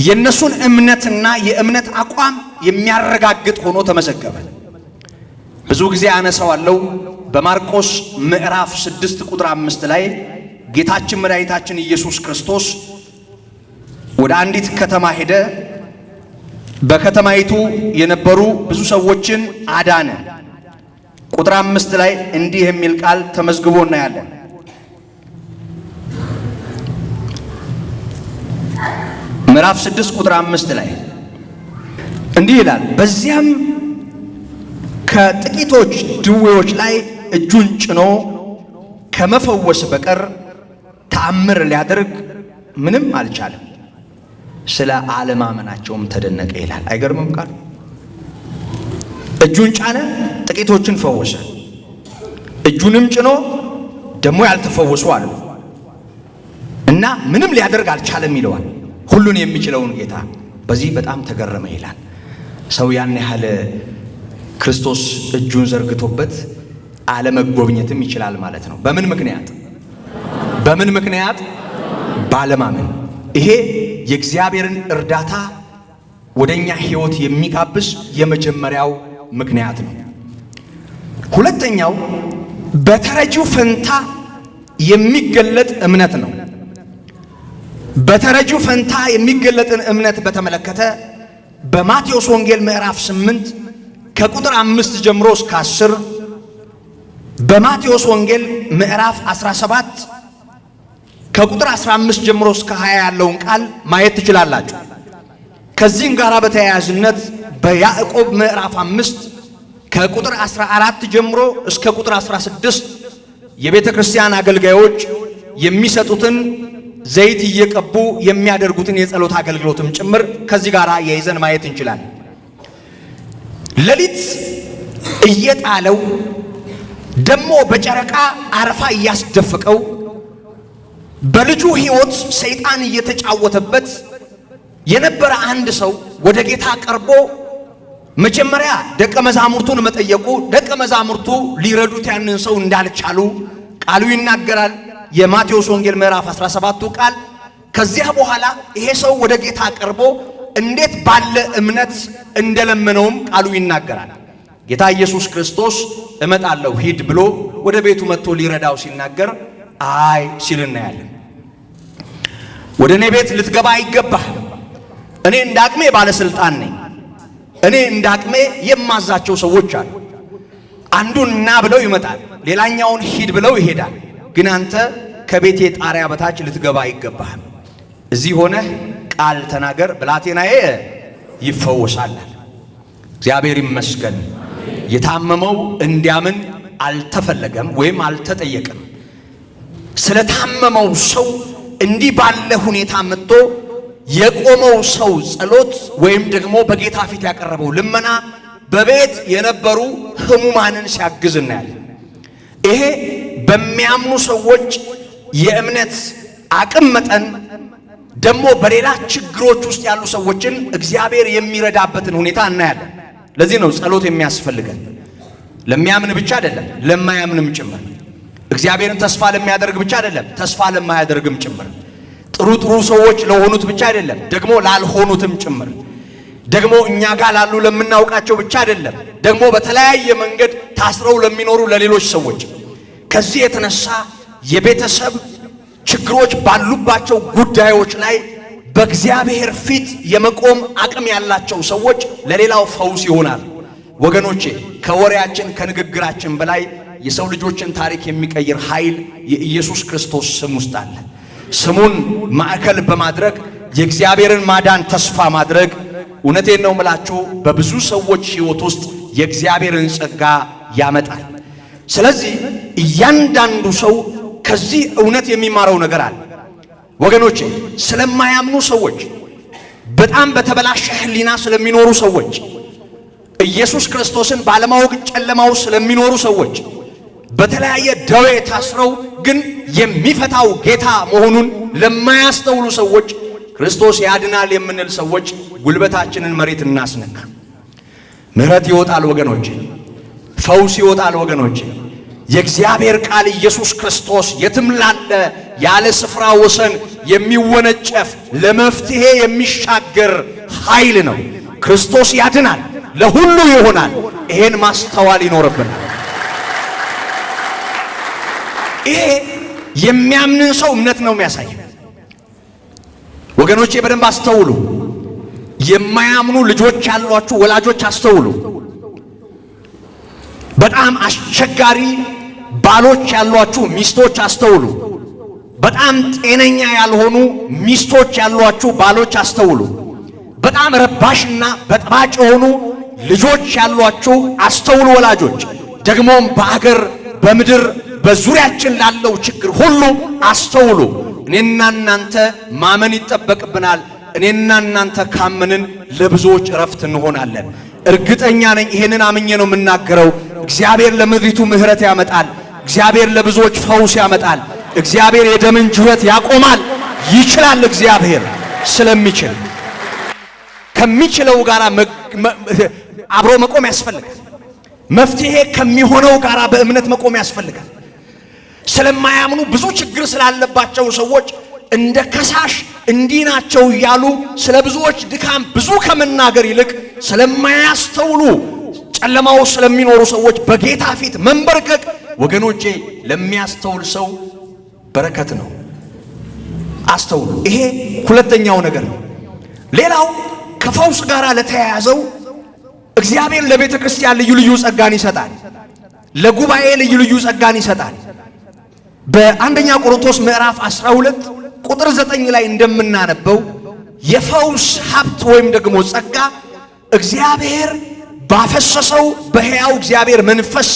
የነሱን እምነትና የእምነት አቋም የሚያረጋግጥ ሆኖ ተመዘገበ። ብዙ ጊዜ አነሳዋለሁ። በማርቆስ ምዕራፍ 6 ቁጥር 5 ላይ ጌታችን መድኃኒታችን ኢየሱስ ክርስቶስ ወደ አንዲት ከተማ ሄደ። በከተማይቱ የነበሩ ብዙ ሰዎችን አዳነ። ቁጥር 5 ላይ እንዲህ የሚል ቃል ተመዝግቦ እናያለን። ምዕራፍ 6 ቁጥር 5 ላይ እንዲህ ይላል፣ በዚያም ከጥቂቶች ድዌዎች ላይ እጁን ጭኖ ከመፈወስ በቀር ተአምር ሊያደርግ ምንም አልቻለም። ስለ አለማመናቸውም ተደነቀ ይላል። አይገርምም ቃል? እጁን ጫነ፣ ጥቂቶችን ፈወሰ። እጁንም ጭኖ ደግሞ ያልተፈወሱ አሉ እና ምንም ሊያደርግ አልቻለም ይለዋል። ሁሉን የሚችለውን ጌታ በዚህ በጣም ተገረመ ይላል። ሰው ያን ያህል ክርስቶስ እጁን ዘርግቶበት አለመጎብኘትም ይችላል ማለት ነው። በምን ምክንያት? ባለማመን። ይሄ የእግዚአብሔርን እርዳታ ወደኛ ሕይወት የሚጋብዝ የመጀመሪያው ምክንያት ነው። ሁለተኛው በተረጂው ፈንታ የሚገለጥ እምነት ነው። በተረጂው ፈንታ የሚገለጥን እምነት በተመለከተ በማቴዎስ ወንጌል ምዕራፍ 8 ከቁጥር 5 ጀምሮ እስከ 10፣ በማቴዎስ ወንጌል ምዕራፍ 17 ከቁጥር 15 ጀምሮ እስከ 20 ያለውን ቃል ማየት ትችላላችሁ። ከዚህም ጋር በተያያዥነት በያዕቆብ ምዕራፍ 5 ከቁጥር 14 ጀምሮ እስከ ቁጥር 16 የቤተ ክርስቲያን አገልጋዮች የሚሰጡትን ዘይት እየቀቡ የሚያደርጉትን የጸሎት አገልግሎትም ጭምር ከዚህ ጋር የይዘን ማየት እንችላለን። ሌሊት እየጣለው ደሞ በጨረቃ አረፋ እያስደፈቀው በልጁ ሕይወት ሰይጣን እየተጫወተበት የነበረ አንድ ሰው ወደ ጌታ ቀርቦ መጀመሪያ ደቀ መዛሙርቱን መጠየቁ፣ ደቀ መዛሙርቱ ሊረዱት ያንን ሰው እንዳልቻሉ ቃሉ ይናገራል። የማቴዎስ ወንጌል ምዕራፍ 17 ቃል። ከዚያ በኋላ ይሄ ሰው ወደ ጌታ ቀርቦ እንዴት ባለ እምነት እንደለመነውም ቃሉ ይናገራል። ጌታ ኢየሱስ ክርስቶስ እመጣለሁ ሂድ ብሎ ወደ ቤቱ መጥቶ ሊረዳው ሲናገር አይ ሲል እናያለን። ወደ እኔ ቤት ልትገባ አይገባህም፣ እኔ እንዳቅሜ ባለስልጣን ነኝ፣ እኔ እንዳቅሜ የማዛቸው ሰዎች አሉ። አንዱን ና ብለው ይመጣል፣ ሌላኛውን ሂድ ብለው ይሄዳል። ግን አንተ ከቤቴ ጣሪያ በታች ልትገባ አይገባህም፣ እዚህ ሆነህ ቃል ተናገር፣ ብላቴናዬ ይፈወሳል። እግዚአብሔር ይመስገን። የታመመው እንዲያምን አልተፈለገም ወይም አልተጠየቀም። ስለታመመው ሰው እንዲህ ባለ ሁኔታ መጥቶ የቆመው ሰው ጸሎት ወይም ደግሞ በጌታ ፊት ያቀረበው ልመና በቤት የነበሩ ሕሙማንን ሲያግዝ እናያለን። ይሄ በሚያምኑ ሰዎች የእምነት አቅም መጠን ደግሞ በሌላ ችግሮች ውስጥ ያሉ ሰዎችን እግዚአብሔር የሚረዳበትን ሁኔታ እናያለን። ለዚህ ነው ጸሎት የሚያስፈልገን። ለሚያምን ብቻ አይደለም፣ ለማያምንም ጭምር። እግዚአብሔርን ተስፋ ለሚያደርግ ብቻ አይደለም፣ ተስፋ ለማያደርግም ጭምር። ጥሩ ሰዎች ለሆኑት ብቻ አይደለም፣ ደግሞ ላልሆኑትም ጭምር። ደግሞ እኛ ጋር ላሉ ለምናውቃቸው ብቻ አይደለም፣ ደግሞ በተለያየ መንገድ ታስረው ለሚኖሩ ለሌሎች ሰዎች። ከዚህ የተነሳ የቤተሰብ ችግሮች ባሉባቸው ጉዳዮች ላይ በእግዚአብሔር ፊት የመቆም አቅም ያላቸው ሰዎች ለሌላው ፈውስ ይሆናል። ወገኖቼ ከወሬያችን ከንግግራችን በላይ የሰው ልጆችን ታሪክ የሚቀይር ኃይል የኢየሱስ ክርስቶስ ስም ውስጥ አለ። ስሙን ማዕከል በማድረግ የእግዚአብሔርን ማዳን ተስፋ ማድረግ እውነቴን ነው ምላችሁ በብዙ ሰዎች ሕይወት ውስጥ የእግዚአብሔርን ጸጋ ያመጣል። ስለዚህ እያንዳንዱ ሰው ከዚህ እውነት የሚማረው ነገር አለ። ወገኖቼ ስለማያምኑ ሰዎች፣ በጣም በተበላሸ ሕሊና ስለሚኖሩ ሰዎች፣ ኢየሱስ ክርስቶስን ባለማወቅ ጨለማው ስለሚኖሩ ሰዎች፣ በተለያየ ደዌ ታስረው ግን የሚፈታው ጌታ መሆኑን ለማያስተውሉ ሰዎች ክርስቶስ ያድናል የምንል ሰዎች ጉልበታችንን መሬት እናስነካ። ምሕረት ይወጣል ወገኖቼ፣ ፈውስ ይወጣል ወገኖቼ። የእግዚአብሔር ቃል ኢየሱስ ክርስቶስ የትም ላለ ያለ ስፍራ ወሰን የሚወነጨፍ ለመፍትሄ የሚሻገር ኃይል ነው። ክርስቶስ ያድናል፣ ለሁሉ ይሆናል። ይሄን ማስተዋል ይኖርብናል። ይሄ የሚያምንን ሰው እምነት ነው የሚያሳየው። ወገኖቼ በደንብ አስተውሉ። የማያምኑ ልጆች ያሏችሁ ወላጆች አስተውሉ። በጣም አስቸጋሪ ባሎች ያሏችሁ ሚስቶች አስተውሉ። በጣም ጤነኛ ያልሆኑ ሚስቶች ያሏችሁ ባሎች አስተውሉ። በጣም ረባሽና በጥባጭ የሆኑ ልጆች ያሏችሁ አስተውሉ ወላጆች። ደግሞም በአገር በምድር በዙሪያችን ላለው ችግር ሁሉ አስተውሉ። እኔና እናንተ ማመን ይጠበቅብናል። እኔና እናንተ ካመንን ለብዙዎች እረፍት እንሆናለን። እርግጠኛ ነኝ። ይሄንን አምኜ ነው የምናገረው። እግዚአብሔር ለምድሪቱ ምሕረት ያመጣል። እግዚአብሔር ለብዙዎች ፈውስ ያመጣል። እግዚአብሔር የደምን ጅረት ያቆማል። ይችላል። እግዚአብሔር ስለሚችል ከሚችለው ጋር አብሮ መቆም ያስፈልጋል። መፍትሄ ከሚሆነው ጋር በእምነት መቆም ያስፈልጋል። ስለማያምኑ ብዙ ችግር ስላለባቸው ሰዎች እንደ ከሳሽ እንዲህ ናቸው እያሉ ስለ ብዙዎች ድካም ብዙ ከመናገር ይልቅ ስለማያስተውሉ ጨለማው ስለሚኖሩ ሰዎች በጌታ ፊት መንበርከክ ወገኖቼ ለሚያስተውል ሰው በረከት ነው። አስተውሉ። ይሄ ሁለተኛው ነገር ነው። ሌላው ከፈውስ ጋር ለተያያዘው እግዚአብሔር ለቤተ ክርስቲያን ልዩ ልዩ ጸጋን ይሰጣል። ለጉባኤ ልዩ ልዩ ጸጋን ይሰጣል። በአንደኛ ቆሮንቶስ ምዕራፍ 12 ቁጥር 9 ላይ እንደምናነበው የፈውስ ሀብት ወይም ደግሞ ጸጋ እግዚአብሔር ባፈሰሰው በሕያው እግዚአብሔር መንፈስ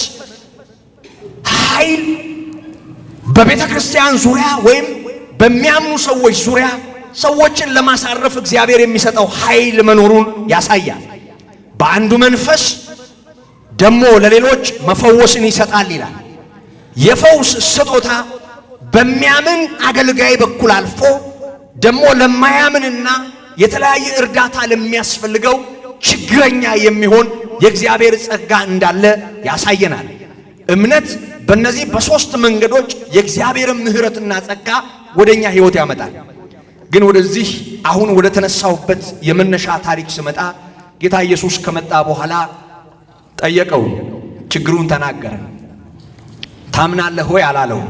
ኃይል በቤተ ክርስቲያን ዙሪያ ወይም በሚያምኑ ሰዎች ዙሪያ ሰዎችን ለማሳረፍ እግዚአብሔር የሚሰጠው ኃይል መኖሩን ያሳያል። በአንዱ መንፈስ ደግሞ ለሌሎች መፈወስን ይሰጣል ይላል። የፈውስ ስጦታ በሚያምን አገልጋይ በኩል አልፎ ደግሞ ለማያምንና የተለያየ እርዳታ ለሚያስፈልገው ችግረኛ የሚሆን የእግዚአብሔር ጸጋ እንዳለ ያሳየናል። እምነት በእነዚህ በሶስት መንገዶች የእግዚአብሔርን ምሕረትና ጸጋ ወደኛ ሕይወት ያመጣል። ግን ወደዚህ አሁን ወደ ተነሳውበት የመነሻ ታሪክ ስመጣ ጌታ ኢየሱስ ከመጣ በኋላ ጠየቀው፣ ችግሩን ተናገረ። ታምናለህ ሆይ አላለው።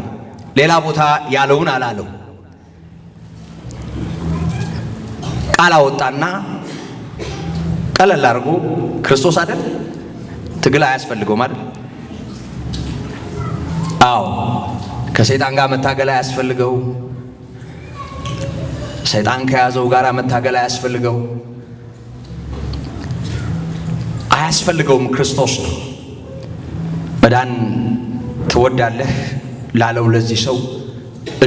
ሌላ ቦታ ያለውን አላለው። ቃል አወጣና ቀለል አድርጎ ክርስቶስ አይደል ትግል አያስፈልገውም አይደል? አዎ ከሰይጣን ጋር መታገል አያስፈልገው። ሰይጣን ከያዘው ጋር መታገል አያስፈልገውም። ክርስቶስ ነው። መዳን ትወዳለህ ላለው ለዚህ ሰው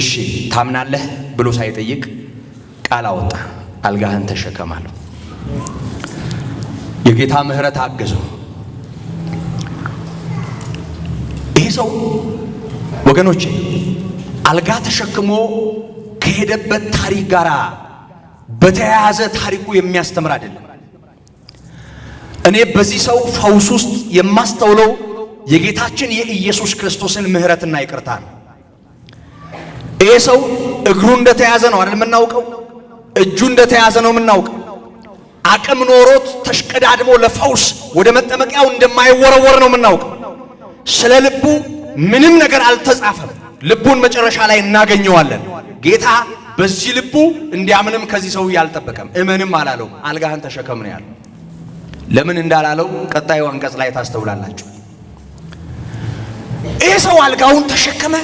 እሺ ታምናለህ ብሎ ሳይጠይቅ ቃል አወጣ። አልጋህን ተሸከም አለው። የጌታ ምሕረት አገዘው። ይህ ሰው ወገኖቼ አልጋ ተሸክሞ ከሄደበት ታሪክ ጋር በተያያዘ ታሪኩ የሚያስተምር አይደለም። እኔ በዚህ ሰው ፈውስ ውስጥ የማስተውለው የጌታችን የኢየሱስ ክርስቶስን ምሕረትና ይቅርታ ነው። ይሄ ሰው እግሩ እንደተያዘ ነው አይደል የምናውቀው? እጁ እንደተያዘ ነው የምናውቀው። አቅም ኖሮት ተሽቀዳድሞ ለፈውስ ወደ መጠመቂያው እንደማይወረወር ነው የምናውቀው። ስለ ልቡ ምንም ነገር አልተጻፈም። ልቡን መጨረሻ ላይ እናገኘዋለን። ጌታ በዚህ ልቡ እንዲያምንም ከዚህ ሰው ያልጠበቀም እመንም አላለው። አልጋህን ተሸከም ነው ያለው። ለምን እንዳላለው ቀጣዩ አንቀጽ ላይ ታስተውላላችሁ። ይህ ሰው አልጋውን ተሸከመ።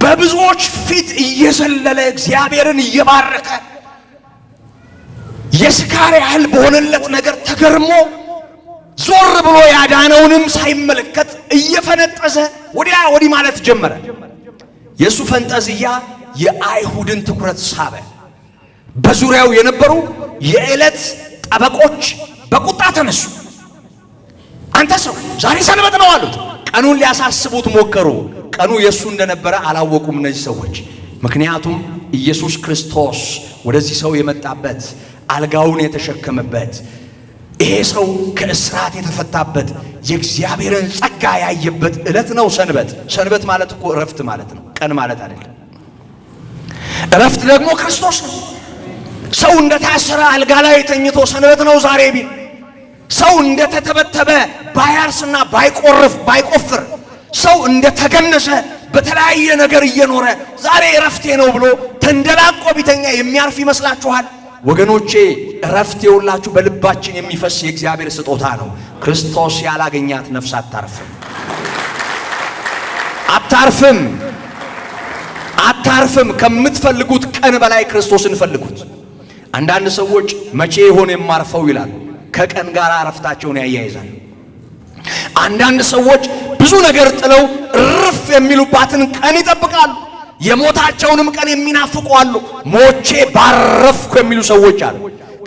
በብዙዎች ፊት እየዘለለ እግዚአብሔርን እየባረከ የስካር ያህል በሆነለት ነገር ተገርሞ ዞር ብሎ ያዳነውንም ሳይመለከት እየፈነጠዘ ወዲያ ወዲህ ማለት ጀመረ። የእሱ ፈንጠዝያ የአይሁድን ትኩረት ሳበ። በዙሪያው የነበሩ የዕለት ጠበቆች በቁጣ ተነሱ። አንተ ሰው ዛሬ ሰንበት ነው አሉት። ቀኑን ሊያሳስቡት ሞከሩ። ቀኑ የእሱ እንደነበረ አላወቁም እነዚህ ሰዎች። ምክንያቱም ኢየሱስ ክርስቶስ ወደዚህ ሰው የመጣበት አልጋውን የተሸከመበት ይሄ ሰው ከእስራት የተፈታበት የእግዚአብሔርን ጸጋ ያየበት ዕለት ነው ሰንበት። ሰንበት ማለት እኮ እረፍት ማለት ነው፣ ቀን ማለት አይደለም። እረፍት ደግሞ ክርስቶስ ነው። ሰው እንደታሰረ አልጋ ላይ ተኝቶ ሰንበት ነው ዛሬ ቢል፣ ሰው እንደተተበተበ ባያርስና ባይቆፍር፣ ሰው እንደተገነሰ በተለያየ ነገር እየኖረ ዛሬ እረፍቴ ነው ብሎ ተንደላቆ ቢተኛ የሚያርፍ ይመስላችኋል? ወገኖቼ እረፍት የውላችሁ በልባችን የሚፈስ የእግዚአብሔር ስጦታ ነው። ክርስቶስ ያላገኛት ነፍስ አታርፍም። ከምትፈልጉት ቀን በላይ ክርስቶስን ፈልጉት። አንዳንድ ሰዎች መቼ ይሆን የማርፈው ይላሉ። ከቀን ጋር እረፍታቸውን ያያይዛል። አንዳንድ ሰዎች ብዙ ነገር ጥለው እርፍ የሚሉባትን ቀን ይጠብቃሉ። የሞታቸውንም ቀን የሚናፍቁ አሉ። ሞቼ ባረፍኩ የሚሉ ሰዎች አሉ።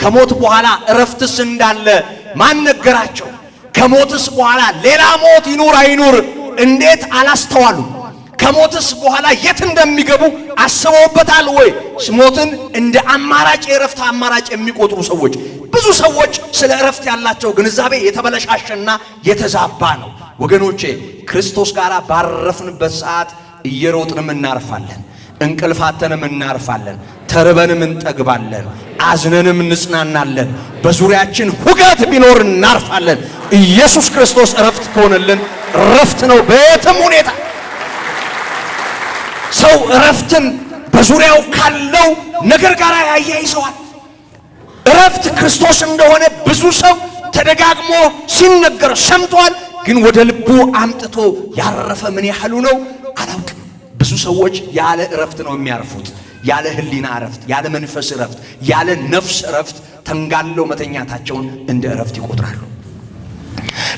ከሞት በኋላ እረፍትስ እንዳለ ማን ነገራቸው? ከሞትስ በኋላ ሌላ ሞት ይኑር አይኑር እንዴት አላስተዋሉ? ከሞትስ በኋላ የት እንደሚገቡ አስበውበታል ወይ? ሞትን እንደ አማራጭ የእረፍት አማራጭ የሚቆጥሩ ሰዎች፣ ብዙ ሰዎች ስለ እረፍት ያላቸው ግንዛቤ የተበለሻሸና የተዛባ ነው። ወገኖቼ ክርስቶስ ጋር ባረፍንበት ሰዓት እየሮጥንም እናርፋለን፣ እንቅልፋተንም እናርፋለን፣ ተርበንም እንጠግባለን፣ አዝነንም እንጽናናለን። በዙሪያችን ሁከት ቢኖር እናርፋለን። ኢየሱስ ክርስቶስ እረፍት ከሆነልን እረፍት ነው በየትም ሁኔታ። ሰው እረፍትን በዙሪያው ካለው ነገር ጋር ያያይዘዋል። እረፍት ክርስቶስ እንደሆነ ብዙ ሰው ተደጋግሞ ሲነገር ሰምቷል። ግን ወደ ልቡ አምጥቶ ያረፈ ምን ያህሉ ነው አላውቅም። ብዙ ሰዎች ያለ እረፍት ነው የሚያርፉት። ያለ ህሊና እረፍት፣ ያለ መንፈስ እረፍት፣ ያለ ነፍስ እረፍት ተንጋለው መተኛታቸውን እንደ እረፍት ይቆጥራሉ።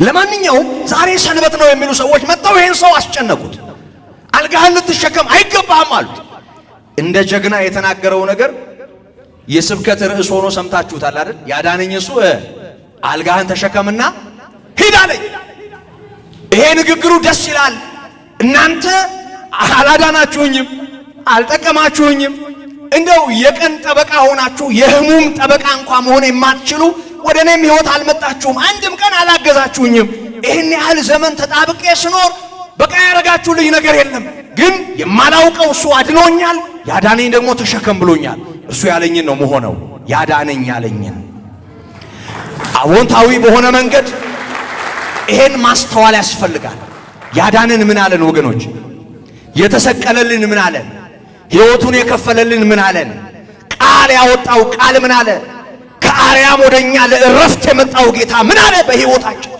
ለማንኛውም ዛሬ ሰንበት ነው የሚሉ ሰዎች መጥተው ይህን ሰው አስጨነቁት። አልጋህን ልትሸከም አይገባህም አሉት። እንደ ጀግና የተናገረው ነገር የስብከት ርዕስ ሆኖ ሰምታችሁታል አይደል? ያዳነኝ እሱ አልጋህን ተሸከምና ሂድ አለኝ። ይሄ ንግግሩ ደስ ይላል። እናንተ አላዳናችሁኝም፣ አልጠቀማችሁኝም። እንደው የቀን ጠበቃ ሆናችሁ የህሙም ጠበቃ እንኳን መሆን የማትችሉ ወደ እኔም ህይወት አልመጣችሁም፣ አንድም ቀን አላገዛችሁኝም። ይህን ያህል ዘመን ተጣብቄ ስኖር በቃ ያረጋችሁልኝ ነገር የለም። ግን የማላውቀው እሱ አድኖኛል። ያዳነኝ ደግሞ ተሸከም ብሎኛል። እሱ ያለኝን ነው መሆነው። ያዳነኝ ያለኝን አዎንታዊ በሆነ መንገድ ይሄን ማስተዋል ያስፈልጋል። ያዳነን ምን አለን ወገኖች? የተሰቀለልን ምን አለን? ሕይወቱን የከፈለልን ምን አለን? ቃል ያወጣው ቃል ምን አለ? ከአርያም ወደኛ ለእረፍት የመጣው ጌታ ምን አለ በሕይወታችን?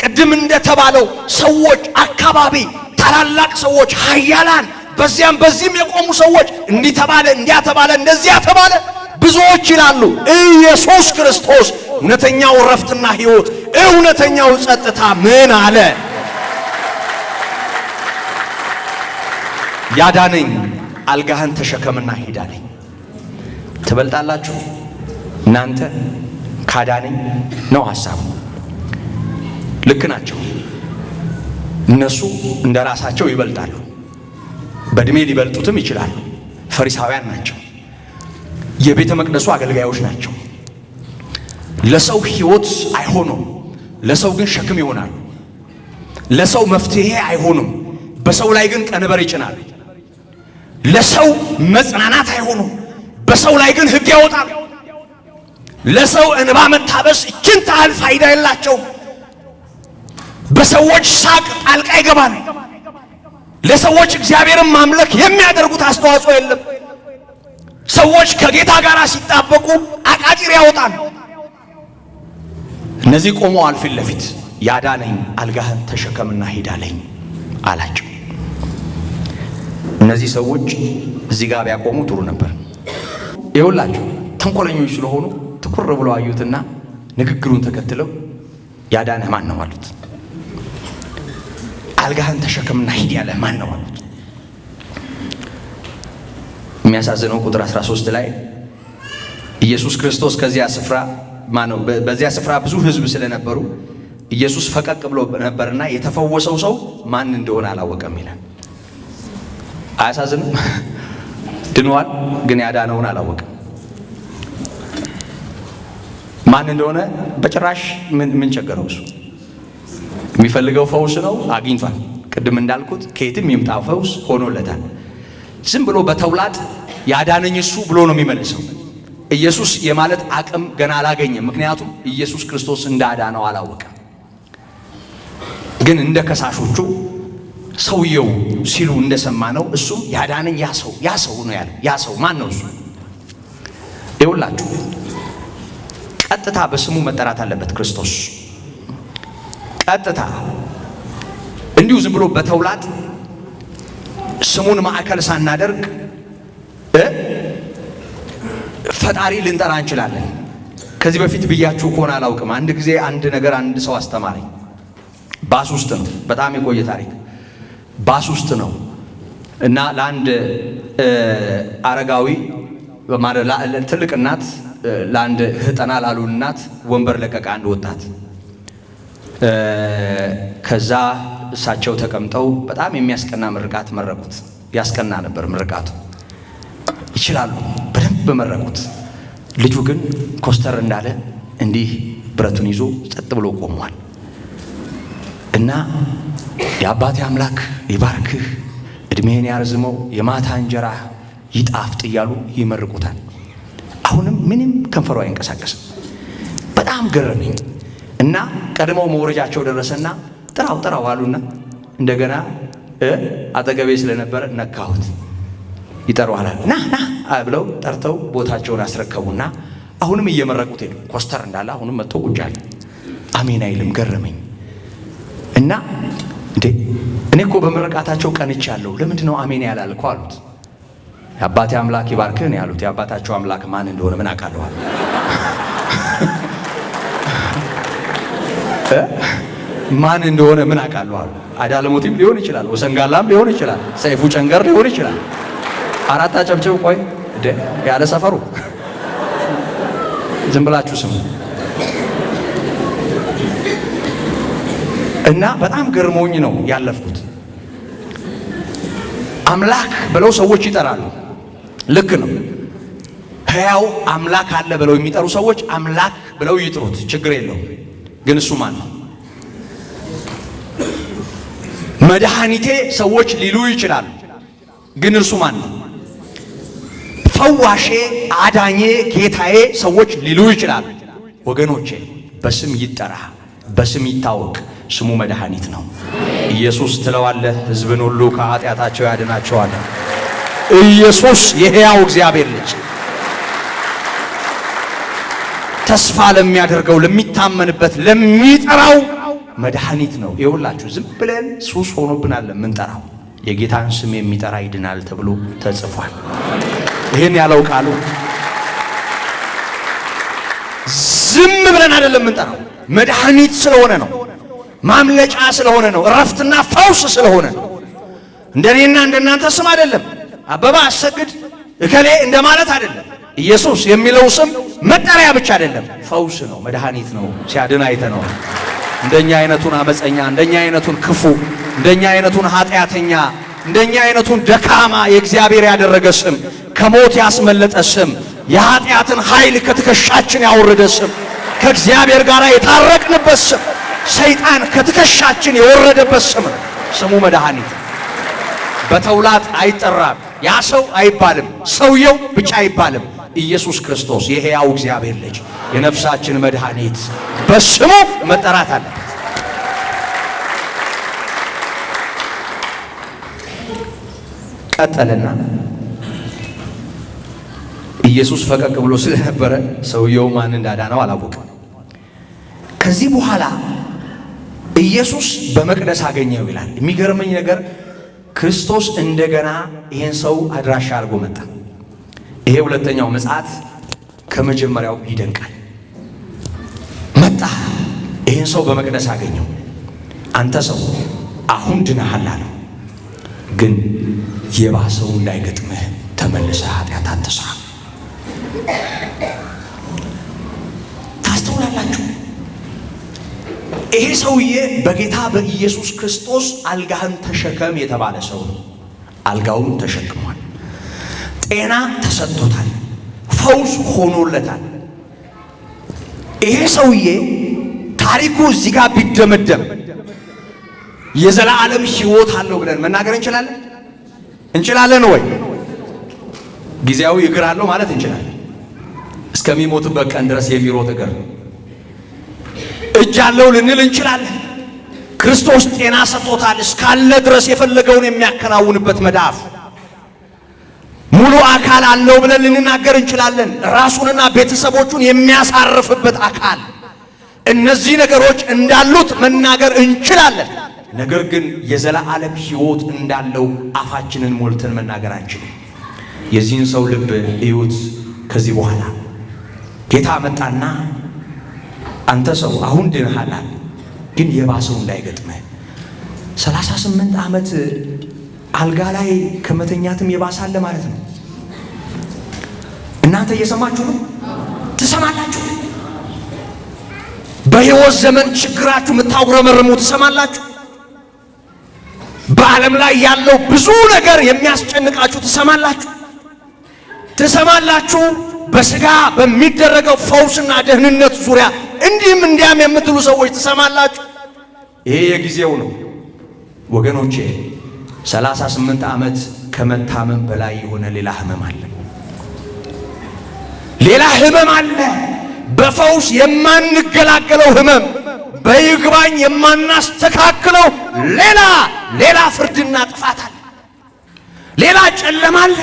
ቅድም እንደተባለው ሰዎች፣ አካባቢ፣ ታላላቅ ሰዎች፣ ኃያላን፣ በዚያም በዚህም የቆሙ ሰዎች እንዲህ ተባለ፣ እንዲያ ተባለ፣ እንደዚያ ተባለ ብዙዎች ይላሉ። ኢየሱስ ክርስቶስ እውነተኛው እረፍትና ሕይወት፣ እውነተኛው ጸጥታ ምን አለ? ያዳነኝ አልጋህን ተሸከምና ሂድ አለኝ። ትበልጣላችሁ እናንተ ካዳነኝ ነው ሐሳቡ። ልክ ናቸው። እነሱ እንደ ራሳቸው ይበልጣሉ፣ በእድሜ ሊበልጡትም ይችላሉ። ፈሪሳውያን ናቸው፣ የቤተ መቅደሱ አገልጋዮች ናቸው። ለሰው ሕይወት አይሆኑም፣ ለሰው ግን ሸክም ይሆናሉ። ለሰው መፍትሄ አይሆኑም፣ በሰው ላይ ግን ቀንበር ይጭናሉ። ለሰው መጽናናት አይሆኑም፣ በሰው ላይ ግን ሕግ ያወጣሉ። ለሰው እንባ መታበስ እችን ታህል ፋይዳ የላቸውም። በሰዎች ሳቅ ጣልቃ ይገባል። ለሰዎች እግዚአብሔርን ማምለክ የሚያደርጉት አስተዋጽኦ የለም። ሰዎች ከጌታ ጋር ሲጣበቁ አቃቂር ያወጣል። እነዚህ ቆመዋል ፊት ለፊት። ያዳነኝ አልጋህን ተሸከምና ሂድ አለኝ አላቸው። እነዚህ ሰዎች እዚህ ጋር ቢያቆሙ ጥሩ ነበር። ይኸውላችሁ ተንኮለኞች ስለሆኑ ትኩር ብለው አዩትና ንግግሩን ተከትለው ያዳነህ ማን ነው አሉት። አልጋህን ተሸከምና ሂድ ያለ ማን ነው አሉት። የሚያሳዝነው ቁጥር 13 ላይ ኢየሱስ ክርስቶስ ከዚያ ስፍራ ማነው በዚያ ስፍራ ብዙ ሕዝብ ስለነበሩ ኢየሱስ ፈቀቅ ብሎ ነበርና የተፈወሰው ሰው ማን እንደሆነ አላወቀም ይላል። አያሳዝንም? ድኗል፣ ግን ያዳነውን አላወቀም። ማን እንደሆነ በጭራሽ ምን ቸገረው? እሱ የሚፈልገው ፈውስ ነው፣ አግኝቷል። ቅድም እንዳልኩት ከየትም ይምጣ ፈውስ ሆኖለታል። ዝም ብሎ በተውላጥ ያዳነኝ እሱ ብሎ ነው የሚመልሰው። ኢየሱስ የማለት አቅም ገና አላገኘም። ምክንያቱም ኢየሱስ ክርስቶስ እንዳዳነው አላወቀም። ግን እንደ ከሳሾቹ ሰውየው ሲሉ እንደሰማነው እሱም ያዳነኝ ያ ሰው ነው ያለው። ያ ሰው ማን ነው? እሱ ይኸውላችሁ ቀጥታ በስሙ መጠራት አለበት ክርስቶስ። ቀጥታ እንዲሁ ዝም ብሎ በተውላጥ ስሙን ማዕከል ሳናደርግ ፈጣሪ ልንጠራ እንችላለን። ከዚህ በፊት ብያችሁ ከሆነ አላውቅም። አንድ ጊዜ አንድ ሰው አስተማረኝ። ባስ ውስጥ ነው፣ በጣም የቆየ ታሪክ። ባስ ውስጥ ነው እና ለአንድ አረጋዊ ትልቅ እናት ለአንድ ህጠና ላሉ እናት ወንበር ለቀቀ አንድ ወጣት። ከዛ እሳቸው ተቀምጠው በጣም የሚያስቀና ምርቃት መረቁት። ያስቀና ነበር ምርቃቱ፣ ይችላሉ በደንብ መረቁት። ልጁ ግን ኮስተር እንዳለ እንዲህ ብረቱን ይዞ ጸጥ ብሎ ቆሟል። እና የአባቴ አምላክ ይባርክህ፣ እድሜህን ያርዝመው፣ የማታ እንጀራ ይጣፍጥ እያሉ ይመርቁታል። አሁንም ምንም ከንፈሩ አይንቀሳቀስም። በጣም ገረመኝ። እና ቀድመው መውረጃቸው ደረሰና ጥራው አሉና እንደገና አጠገቤ ስለነበረ ነካሁት። ይጠራዋል ና ብለው ጠርተው ቦታቸውን አስረከቡና አሁንም እየመረቁት ሄዱ። ኮስተር እንዳለ አሁንም መጥቶ ቁጭ አለ። አሜን አይልም። ገረመኝ። እና እኔ እኮ በምርቃታቸው ቀንቻለሁ፣ ለምንድን ነው አሜን ያላልከው አሉት። የአባቴ አምላክ ይባርክህ ነው ያሉት። የአባታቸው አምላክ ማን እንደሆነ ምን አውቃለሁ? ማን እንደሆነ ምን አውቃለሁ? አዳለሞቲም ሊሆን ይችላል፣ ወሰንጋላም ሊሆን ይችላል፣ ሰይፉ ጨንገር ሊሆን ይችላል። አራት አጨብጭብ ቆይ ያለ ሰፈሩ ዝም ብላችሁ ስሙ። እና በጣም ገርሞኝ ነው ያለፍኩት። አምላክ ብለው ሰዎች ይጠራሉ። ልክ ነው። ሕያው አምላክ አለ ብለው የሚጠሩ ሰዎች አምላክ ብለው ይጥሩት፣ ችግር የለውም። ግን እሱ ማን ነው? መድኃኒቴ ሰዎች ሊሉ ይችላሉ። ግን እርሱ ማን ነው? ፈዋሼ፣ አዳኜ፣ ጌታዬ ሰዎች ሊሉ ይችላሉ። ወገኖቼ በስም ይጠራ፣ በስም ይታወቅ። ስሙ መድኃኒት ነው። ኢየሱስ ትለዋለህ፣ ሕዝብን ሁሉ ከኃጢአታቸው ያድናቸዋል። ኢየሱስ የሕያው እግዚአብሔር ልጅ ተስፋ ለሚያደርገው ለሚታመንበት ለሚጠራው መድኃኒት ነው። ይኸውላችሁ ዝም ብለን ሱስ ሆኖብናል የምንጠራው። የጌታን ስም የሚጠራ ይድናል ተብሎ ተጽፏል። ይህን ያለው ቃሉ ዝም ብለን አይደለም የምንጠራው፣ መድኃኒት ስለሆነ ነው። ማምለጫ ስለሆነ ነው። እረፍትና ፈውስ ስለሆነ ነው። እንደኔና እንደናንተ ስም አይደለም። አበባ አሰግድ እከሌ እንደማለት አይደለም። ኢየሱስ የሚለው ስም መጠሪያ ብቻ አይደለም፣ ፈውስ ነው፣ መድኃኒት ነው። ሲያድን አይተነው። እንደኛ አይነቱን አመፀኛ፣ እንደኛ አይነቱን ክፉ፣ እንደኛ አይነቱን ኃጢአተኛ፣ እንደኛ አይነቱን ደካማ የእግዚአብሔር ያደረገ ስም፣ ከሞት ያስመለጠ ስም፣ የኃጢአትን ኃይል ከትከሻችን ያወረደ ስም፣ ከእግዚአብሔር ጋር የታረቅንበት ስም፣ ሰይጣን ከትከሻችን የወረደበት ስም ነው። ስሙ መድኃኒት። በተውላጥ አይጠራም። ያ ሰው አይባልም፣ ሰውየው ብቻ አይባልም። ኢየሱስ ክርስቶስ የሕያው እግዚአብሔር ልጅ የነፍሳችን መድኃኒት በስሙ መጠራት አለበት። ቀጠለና ኢየሱስ ፈቀቅ ብሎ ስለነበረ ሰውየው ማን እንዳዳነው አላወቀም። ከዚህ በኋላ ኢየሱስ በመቅደስ አገኘው ይላል። የሚገርመኝ ነገር ክርስቶስ እንደገና ይሄን ሰው አድራሻ አድርጎ መጣ። ይሄ ሁለተኛው ምጽአት ከመጀመሪያው ይደንቃል። መጣ፣ ይሄን ሰው በመቅደስ አገኘው። አንተ ሰው አሁን ድነሃል አለው። ግን የባሰው እንዳይገጥምህ ተመልሰህ ኃጢአት አትስራ። ታስተውላላችሁ? ይሄ ሰውዬ በጌታ በኢየሱስ ክርስቶስ አልጋህን ተሸከም የተባለ ሰው ነው። አልጋውን ተሸክሟል። ጤና ተሰጥቶታል። ፈውስ ሆኖለታል። ይሄ ሰውዬ ታሪኩ እዚህ ጋር ቢደመደም የዘላለም ሕይወት አለው ብለን መናገር እንችላለን? እንችላለን ወይ? ጊዜያዊ እግር አለው ማለት እንችላለን። እስከሚሞትበት ቀን ድረስ የሚሮጥ እግር። እጅ አለው ልንል እንችላለን። ክርስቶስ ጤና ሰጥቶታል። እስካለ ድረስ የፈለገውን የሚያከናውንበት መዳፍ። ሙሉ አካል አለው ብለን ልንናገር እንችላለን። ራሱንና ቤተሰቦቹን የሚያሳርፍበት አካል። እነዚህ ነገሮች እንዳሉት መናገር እንችላለን። ነገር ግን የዘላለም ሕይወት እንዳለው አፋችንን ሞልተን መናገር አንችልም። የዚህን ሰው ልብ እዩት። ከዚህ በኋላ ጌታ መጣና አንተ ሰው አሁን ድነሃል፣ ግን የባሰው እንዳይገጥምህ። 38 ዓመት አልጋ ላይ ከመተኛትም የባሳለ ማለት ነው። እናንተ እየሰማችሁ ነው? ትሰማላችሁ? በሕይወት ዘመን ችግራችሁ የምታጉረመርሙ ትሰማላችሁ? በዓለም ላይ ያለው ብዙ ነገር የሚያስጨንቃችሁ ትሰማላችሁ? ትሰማላችሁ? በሥጋ በሚደረገው ፈውስና ደህንነት ዙሪያ እንዲህም እንዲያም የምትሉ ሰዎች ትሰማላችሁ? ይሄ የጊዜው ነው ወገኖቼ። 38 ዓመት ከመታመም በላይ የሆነ ሌላ ህመም አለ። ሌላ ህመም አለ። በፈውስ የማንገላገለው ህመም፣ በይግባኝ የማናስተካክለው ሌላ ፍርድና ጥፋት አለ። ሌላ ጨለማ አለ።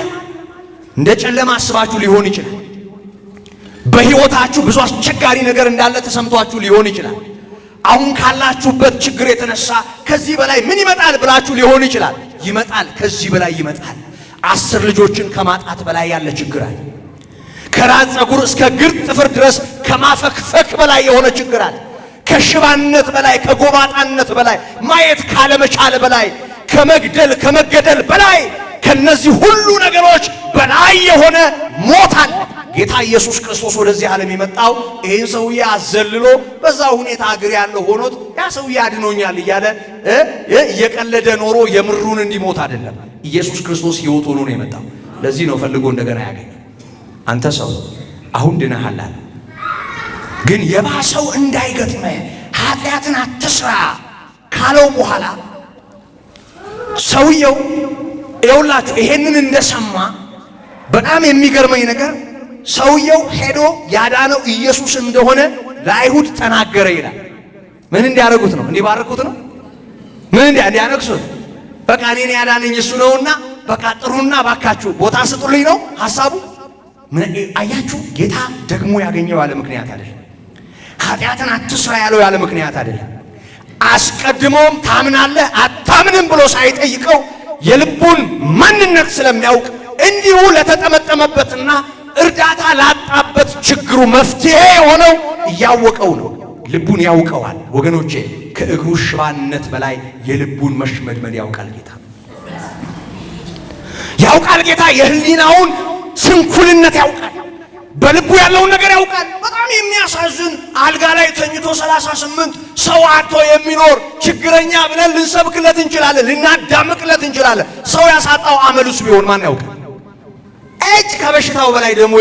እንደ ጨለማ አስባችሁ ሊሆን ይችላል። በሕይወታችሁ ብዙ አስቸጋሪ ነገር እንዳለ ተሰምቷችሁ ሊሆን ይችላል። አሁን ካላችሁበት ችግር የተነሳ ከዚህ በላይ ምን ይመጣል ብላችሁ ሊሆን ይችላል። ይመጣል፣ ከዚህ በላይ ይመጣል። 10 ልጆችን ከማጣት በላይ ያለ ችግር አለ። ከራስ ፀጉር እስከ እግር ጥፍር ድረስ ከማፈክፈክ በላይ የሆነ ችግር አለ። ከሽባነት በላይ፣ ከጎባጣነት በላይ፣ ማየት ካለመቻል በላይ፣ ከመገደል በላይ፣ ከነዚህ ሁሉ ነገሮች በላይ የሆነ ሞት አለ። ጌታ ኢየሱስ ክርስቶስ ወደዚህ ዓለም የመጣው ይህን ሰውዬ አዘልሎ በዛ ሁኔታ እግር ያለው ሆኖት ያ ሰውዬ አድኖኛል እያለ እየቀለደ ኖሮ የምሩን እንዲሞት አይደለም። ኢየሱስ ክርስቶስ ሕይወት ሆኖ ነው የመጣው። ለዚህ ነው ፈልጎ እንደገና ያገኘ። አንተ ሰው አሁን ድነሃል፣ ግን የባሰው እንዳይገጥምህ ኃጢአትን አትስራ ካለው በኋላ ሰውየው ይኸውላችሁ ይሄንን እንደሰማ በጣም የሚገርመኝ ነገር ሰውየው ሄዶ ያዳነው ኢየሱስ እንደሆነ ለአይሁድ ተናገረ ይላል። ምን እንዲያደርጉት ነው? እንዲባርኩት ነው? ምን እንዲያነክሱት? በቃ እኔን ያዳነኝ እሱ ነውና በቃ ጥሩና ባካችሁ ቦታ ስጡልኝ ነው ሐሳቡ። አያችሁ፣ ጌታ ደግሞ ያገኘው ያለ ምክንያት አይደለም። ኃጢአትን አትስራ ያለው ያለ ምክንያት አይደለም። አስቀድሞም ታምናለህ አታምንም ብሎ ሳይጠይቀው የልቡን ማንነት ስለሚያውቅ እንዲሁ ለተጠመጠመበትና እርዳታ ላጣበት ችግሩ መፍትሄ የሆነው እያወቀው ነው። ልቡን ያውቀዋል ወገኖቼ። ከእግሩ ሽባነት በላይ የልቡን መሽመድመድ ያውቃል ጌታ። ያውቃል። ጌታ የህሊናውን ስንኩልነት ያውቃል። በልቡ ያለውን ነገር ያውቃል። በጣም የሚያሳዝን አልጋ ላይ ተኝቶ 38 ሰው አጥቶ የሚኖር ችግረኛ ብለን ልንሰብክለት እንችላለን፣ ልናዳምቅለት እንችላለን። ሰው ያሳጣው አመሉስ ቢሆን ማን ያውቃል? እጅ ከበሽታው በላይ ደግሞ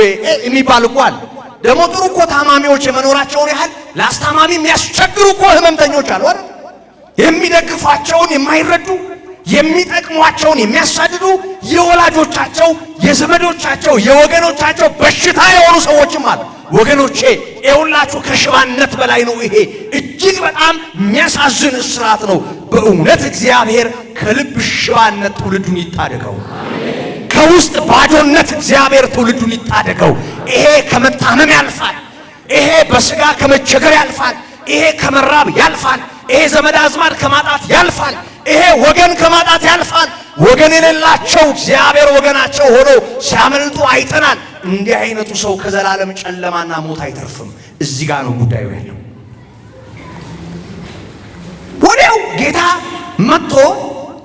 የሚባል እኮ አለ። ደግሞ ጥሩ እኮ ታማሚዎች የመኖራቸውን ያህል ለአስታማሚ የሚያስቸግሩ እኮ ህመምተኞች አሉ አይደል? የሚደግፏቸውን የማይረዱ የሚጠቅሟቸውን የሚያሳድዱ የወላጆቻቸው የዘመዶቻቸው የወገኖቻቸው በሽታ የሆኑ ሰዎችም አሉ። ወገኖቼ ይኸውላችሁ ከሽባነት በላይ ነው ይሄ። እጅግ በጣም የሚያሳዝን እስራት ነው። በእውነት እግዚአብሔር ከልብ ሽባነት ትውልዱን ይታደገው። ከውስጥ ባዶነት እግዚአብሔር ትውልዱን ይታደገው። ይሄ ከመታመም ያልፋል። ይሄ በስጋ ከመቸገር ያልፋል። ይሄ ከመራብ ያልፋል። ይሄ ዘመድ አዝማድ ከማጣት ያልፋል። ይሄ ወገን ከማጣት ያልፋል። ወገን የሌላቸው እግዚአብሔር ወገናቸው ሆኖ ሲያመልጡ አይተናል። እንዲህ አይነቱ ሰው ከዘላለም ጨለማና ሞት አይተርፍም። እዚህ ጋር ነው ጉዳዩ ያለው። ወዲያው ጌታ መጥቶ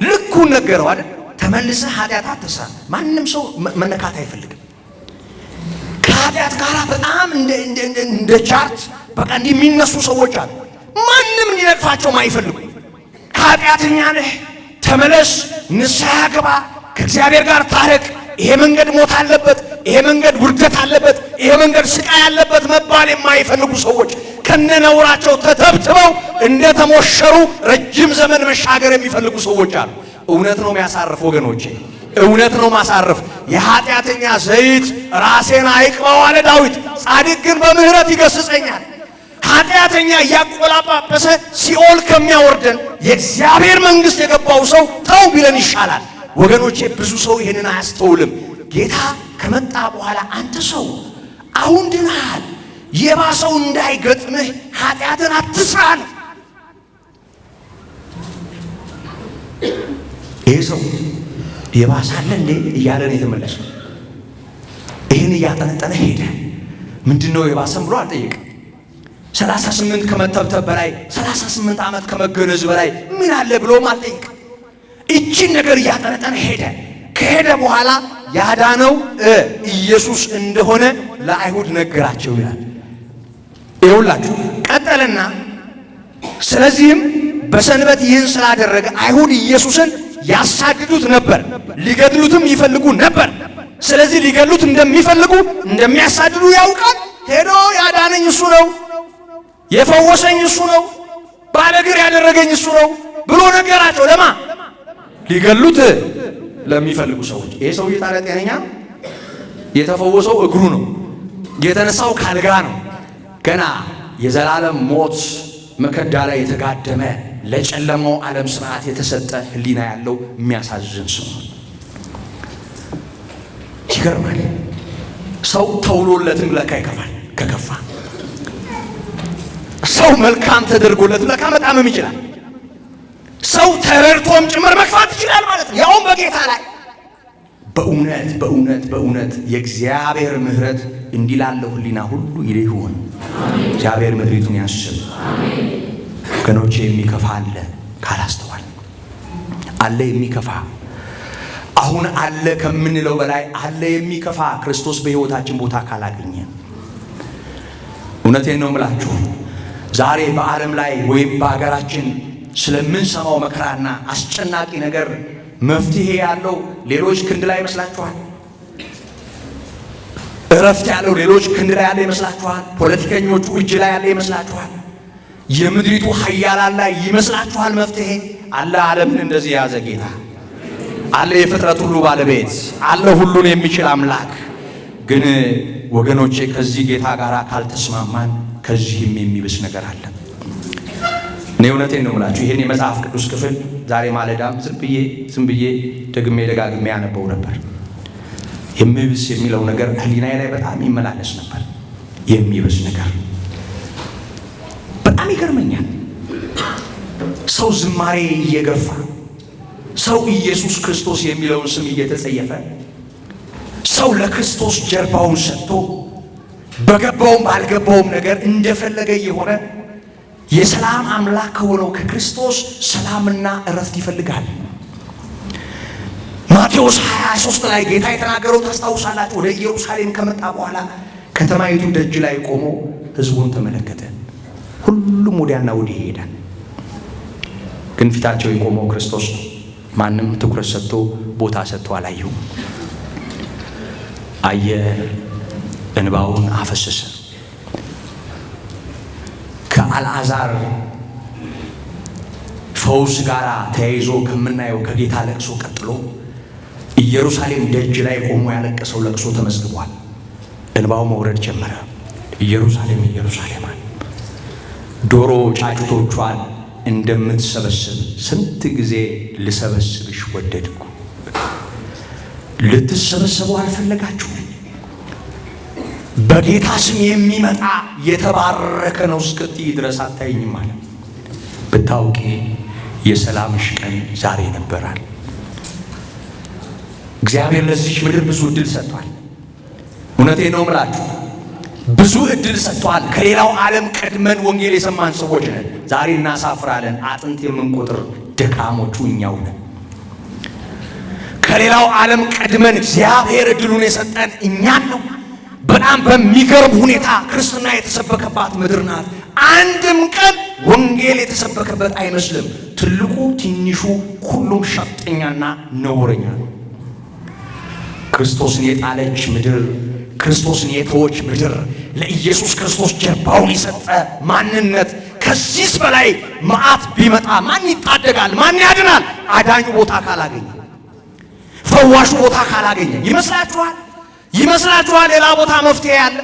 ልኩን ነገረው አይደል? ተመልሰህ ኃጢአት አትስራ። ማንም ሰው መነካት አይፈልግም። ከኃጢአት ጋር በጣም እንደ ቻርት በቃ እንዲህ የሚነሱ ሰዎች አሉ። ማንም እንዲነቅፋቸው አይፈልጉ። ኃጢአተኛ ነህ፣ ተመለስ፣ ንስሐ ግባ፣ ከእግዚአብሔር ጋር ታረቅ፣ ይሄ መንገድ ሞት አለበት፣ ይሄ መንገድ ውርደት አለበት፣ ይሄ መንገድ ስቃይ አለበት መባል የማይፈልጉ ሰዎች ከነነውራቸው ተተብትበው እንደተሞሸሩ ረጅም ዘመን መሻገር የሚፈልጉ ሰዎች አሉ። እውነት ነው የሚያሳርፍ ወገኖቼ፣ እውነት ነው ማሳረፍ። የኃጢአተኛ ዘይት ራሴን አይቅባው አለ ዳዊት። ጻድቅ ግን በምህረት ይገስጸኛል። ኃጢአተኛ እያቆላጳጰሰ ሲኦል ከሚያወርደን የእግዚአብሔር መንግሥት የገባው ሰው ተው ቢለን ይሻላል። ወገኖቼ ብዙ ሰው ይሄንን አያስተውልም። ጌታ ከመጣ በኋላ አንተ ሰው አሁን ድነሃል፣ የባሰው እንዳይገጥምህ ኃጢአትን አትስራ አለ። ይሄ ሰው የባሰ አለ እንዴ እያለን የተመለሰው ይህን እያጠነጠነ ሄደ። ምንድነው የባሰም ብሎ አልጠየቅም። 38 ከመተብተብ በላይ 38 ዓመት ከመገነዝ በላይ ምን አለ ብሎም አልጠየቅም። እቺን ነገር እያጠነጠነ ሄደ። ከሄደ በኋላ ያዳነው ኢየሱስ እንደሆነ ለአይሁድ ነገራቸው ይላል። ይኸውላችሁ ቀጠለና ስለዚህም በሰንበት ይህን ስላደረገ አይሁድ ኢየሱስን ያሳድዱት ነበር፣ ሊገድሉትም ይፈልጉ ነበር። ስለዚህ ሊገድሉት እንደሚፈልጉ እንደሚያሳድዱ ያውቃል። ሄዶ ያዳነኝ እሱ ነው፣ የፈወሰኝ እሱ ነው፣ ባለእግር ያደረገኝ እሱ ነው ብሎ ነገራቸው። ለማ ሊገድሉት ለሚፈልጉ ሰዎች። ይሄ ሰውዬ ታዲያ ጤነኛ ነው? የተፈወሰው እግሩ ነው፣ የተነሳው ካልጋ ነው። ገና የዘላለም ሞት መከዳ ላይ የተጋደመ ለጨለማው ዓለም ስርዓት የተሰጠ ሕሊና ያለው የሚያሳዝን ሰው። ይገርማል። ሰው ተውሎለትም ለካ ይከፋል። ከከፋ ሰው መልካም ተደርጎለትም ለካ መጣመም ይችላል። ሰው ተረድቶም ጭምር መክፋት ይችላል ማለት ነው፣ ያውም በጌታ ላይ። በእውነት በእውነት በእውነት የእግዚአብሔር ምሕረት እንዲላለው ሕሊና ሁሉ ይሁን። እግዚአብሔር ምድሪቱን ያስብ። ወገኖቼ የሚከፋ አለ ካላስተዋል፣ አለ የሚከፋ አሁን አለ ከምንለው በላይ አለ የሚከፋ ክርስቶስ በሕይወታችን ቦታ ካላገኘ። እውነቴን ነው የምላችሁ። ዛሬ በዓለም ላይ ወይም በሀገራችን ስለምንሰማው መከራና አስጨናቂ ነገር መፍትሄ ያለው ሌሎች ክንድ ላይ ይመስላችኋል? እረፍት ያለው ሌሎች ክንድ ላይ ያለ ይመስላችኋል? ፖለቲከኞቹ እጅ ላይ ያለ ይመስላችኋል? የምድሪቱ ኃያላን ላይ ይመስላችኋል? መፍትሄ አለ። ዓለምን እንደዚህ የያዘ ጌታ አለ፣ የፍጥረት ሁሉ ባለቤት አለ፣ ሁሉን የሚችል አምላክ። ግን ወገኖቼ ከዚህ ጌታ ጋር ካልተስማማን ከዚህም የሚብስ ነገር አለ። እኔ እውነቴን ነው የምላችሁ። ይሄን የመጽሐፍ ቅዱስ ክፍል ዛሬ ማለዳም ዝም ብዬ ደግሜ ደጋግሜ ያነበው ነበር። የሚብስ የሚለው ነገር ሕሊናዬ ላይ በጣም ይመላለስ ነበር። የሚብስ ነገር በጣም ይገርመኛል። ሰው ዝማሬ እየገፋ ሰው ኢየሱስ ክርስቶስ የሚለውን ስም እየተጸየፈ ሰው ለክርስቶስ ጀርባውን ሰጥቶ በገባውም ባልገባውም ነገር እንደፈለገ የሆነ የሰላም አምላክ ከሆነው ከክርስቶስ ሰላምና እረፍት ይፈልጋል። ማቴዎስ 23 ላይ ጌታ የተናገረው ታስታውሳላችሁ። ወደ ኢየሩሳሌም ከመጣ በኋላ ከተማይቱ ደጅ ላይ ቆሞ ሕዝቡን ተመለከተ። ሁሉም ወዲያና ወዲህ ይሄዳል፣ ግን ፊታቸው የቆመው ክርስቶስ ነው። ማንም ትኩረት ሰጥቶ ቦታ ሰጥቶ አላየው። አየ፣ እንባውን አፈሰሰ። ከአልዓዛር ፈውስ ጋር ተያይዞ ከምናየው ከጌታ ለቅሶ ቀጥሎ ኢየሩሳሌም ደጅ ላይ ቆሞ ያለቀሰው ለቅሶ ተመዝግቧል። እንባው መውረድ ጀመረ። ኢየሩሳሌም ኢየሩሳሌም፣ ዶሮ ጫጩቶቿን እንደምትሰበስብ ስንት ጊዜ ልሰበስብሽ ወደድኩ፣ ልትሰበሰቡ አልፈለጋችሁ። በጌታ ስም የሚመጣ የተባረከ ነው እስክትይ ድረስ አታይኝም አለ። ብታውቂ የሰላምሽ ቀን ዛሬ ነበራል። እግዚአብሔር ለዚች ምድር ብዙ እድል ሰጥቷል። እውነቴን ነው የምላችሁ፣ ብዙ እድል ሰጥቷል። ከሌላው ዓለም ቀድመን ወንጌል የሰማን ሰዎች ነን። ዛሬ እናሳፍራለን። አጥንት የምንቆጥር ደካሞቹ እኛው ነን። ከሌላው ዓለም ቀድመን እግዚአብሔር እድሉን የሰጠን እኛን ነው። በጣም በሚገርም ሁኔታ ክርስትና የተሰበከባት ምድር ናት። አንድም ቀን ወንጌል የተሰበከበት አይመስልም። ትልቁ ትንሹ፣ ሁሉም ሸፍጠኛና ነውረኛ ነው። ክርስቶስን የጣለች ምድር፣ ክርስቶስን የተወች ምድር፣ ለኢየሱስ ክርስቶስ ጀርባውን የሰጠ ማንነት፣ ከዚህስ በላይ መዓት ቢመጣ ማን ይታደጋል? ማን ያድናል? አዳኙ ቦታ ካላገኘ፣ ፈዋሹ ቦታ ካላገኘ ይመስላችኋል ሌላ ቦታ መፍትሄ ያለ?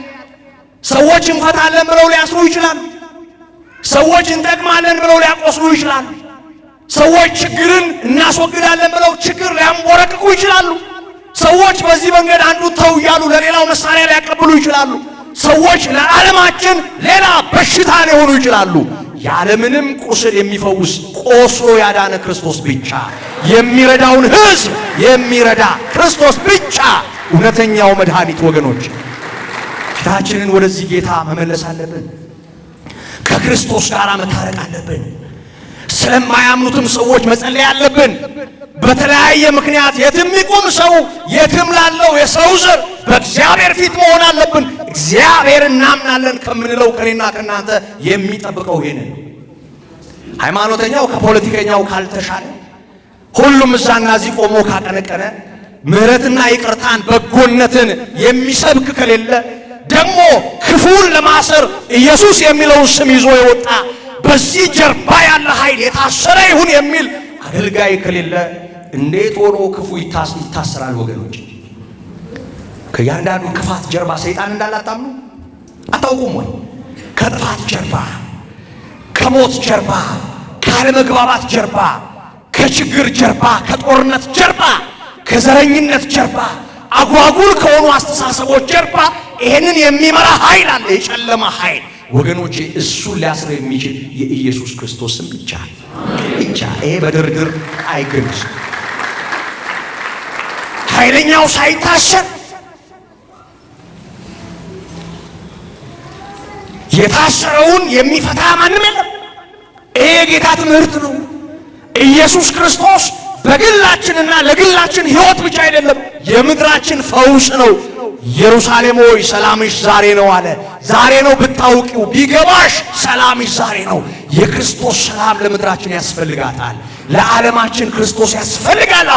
ሰዎች እንፈታለን ብለው ሊያስሩ ይችላሉ። ሰዎች እንጠቅማለን ብለው ሊያቆስሉ ይችላሉ። ሰዎች ችግርን እናስወግዳለን ብለው ችግር ሊያንቦረቅቁ ይችላሉ። ሰዎች በዚህ መንገድ አንዱ ተው እያሉ ለሌላው መሳሪያ ሊያቀብሉ ይችላሉ። ሰዎች ለዓለማችን ሌላ በሽታ ሊሆኑ ይችላሉ። ያለምንም ቁስል የሚፈውስ ቆስሎ ያዳነ ክርስቶስ ብቻ፣ የሚረዳውን ሕዝብ የሚረዳ ክርስቶስ ብቻ እውነተኛው መድኃኒት። ወገኖች ፊታችንን ወደዚህ ጌታ መመለስ አለብን። ከክርስቶስ ጋር መታረቅ አለብን። ስለማያምኑትም ሰዎች መጸለይ አለብን። በተለያየ ምክንያት የትም ይቁም ሰው፣ የትም ላለው የሰው ዘር በእግዚአብሔር ፊት መሆን አለብን። እግዚአብሔር እናምናለን ከምንለው ከኔና ከናንተ የሚጠብቀው ይሄንን። ሃይማኖተኛው ከፖለቲከኛው ካልተሻለ፣ ሁሉም እዛና እዚህ ቆሞ ካቀነቀነ፣ ምሕረትና ይቅርታን በጎነትን የሚሰብክ ከሌለ፣ ደግሞ ክፉን ለማሰር ኢየሱስ የሚለውን ስም ይዞ የወጣ በዚህ ጀርባ ያለ ኃይል የታሰረ ይሁን የሚል አገልጋይ ከሌለ እንዴት ሆኖ ክፉ ይታሰራል? ወገኖች ከእያንዳንዱ ክፋት ጀርባ ሰይጣን እንዳለ አታምኑ? አታውቁም ወይ? ከጥፋት ጀርባ፣ ከሞት ጀርባ፣ ካለመግባባት ጀርባ፣ ከችግር ጀርባ፣ ከጦርነት ጀርባ፣ ከዘረኝነት ጀርባ፣ አጓጉል ከሆኑ አስተሳሰቦች ጀርባ ይሄንን የሚመራ ኃይል አለ፣ የጨለማ ኃይል። ወገኖቼ እሱን ሊያስር የሚችል የኢየሱስ ክርስቶስን ብቻ። ይሄ በድርድር አይገኝም። ኃይለኛው ሳይታሰር የታሰረውን የሚፈታ ማንም የለም። ይሄ የጌታ ትምህርት ነው። ኢየሱስ ክርስቶስ በግላችንና ለግላችን ሕይወት ብቻ አይደለም፣ የምድራችን ፈውስ ነው። ኢየሩሳሌም ሆይ ሰላምሽ ዛሬ ነው አለ። ዛሬ ነው ብታውቂው፣ ቢገባሽ ሰላምሽ ዛሬ ነው። የክርስቶስ ሰላም ለምድራችን ያስፈልጋታል። ለዓለማችን ክርስቶስ ያስፈልጋል።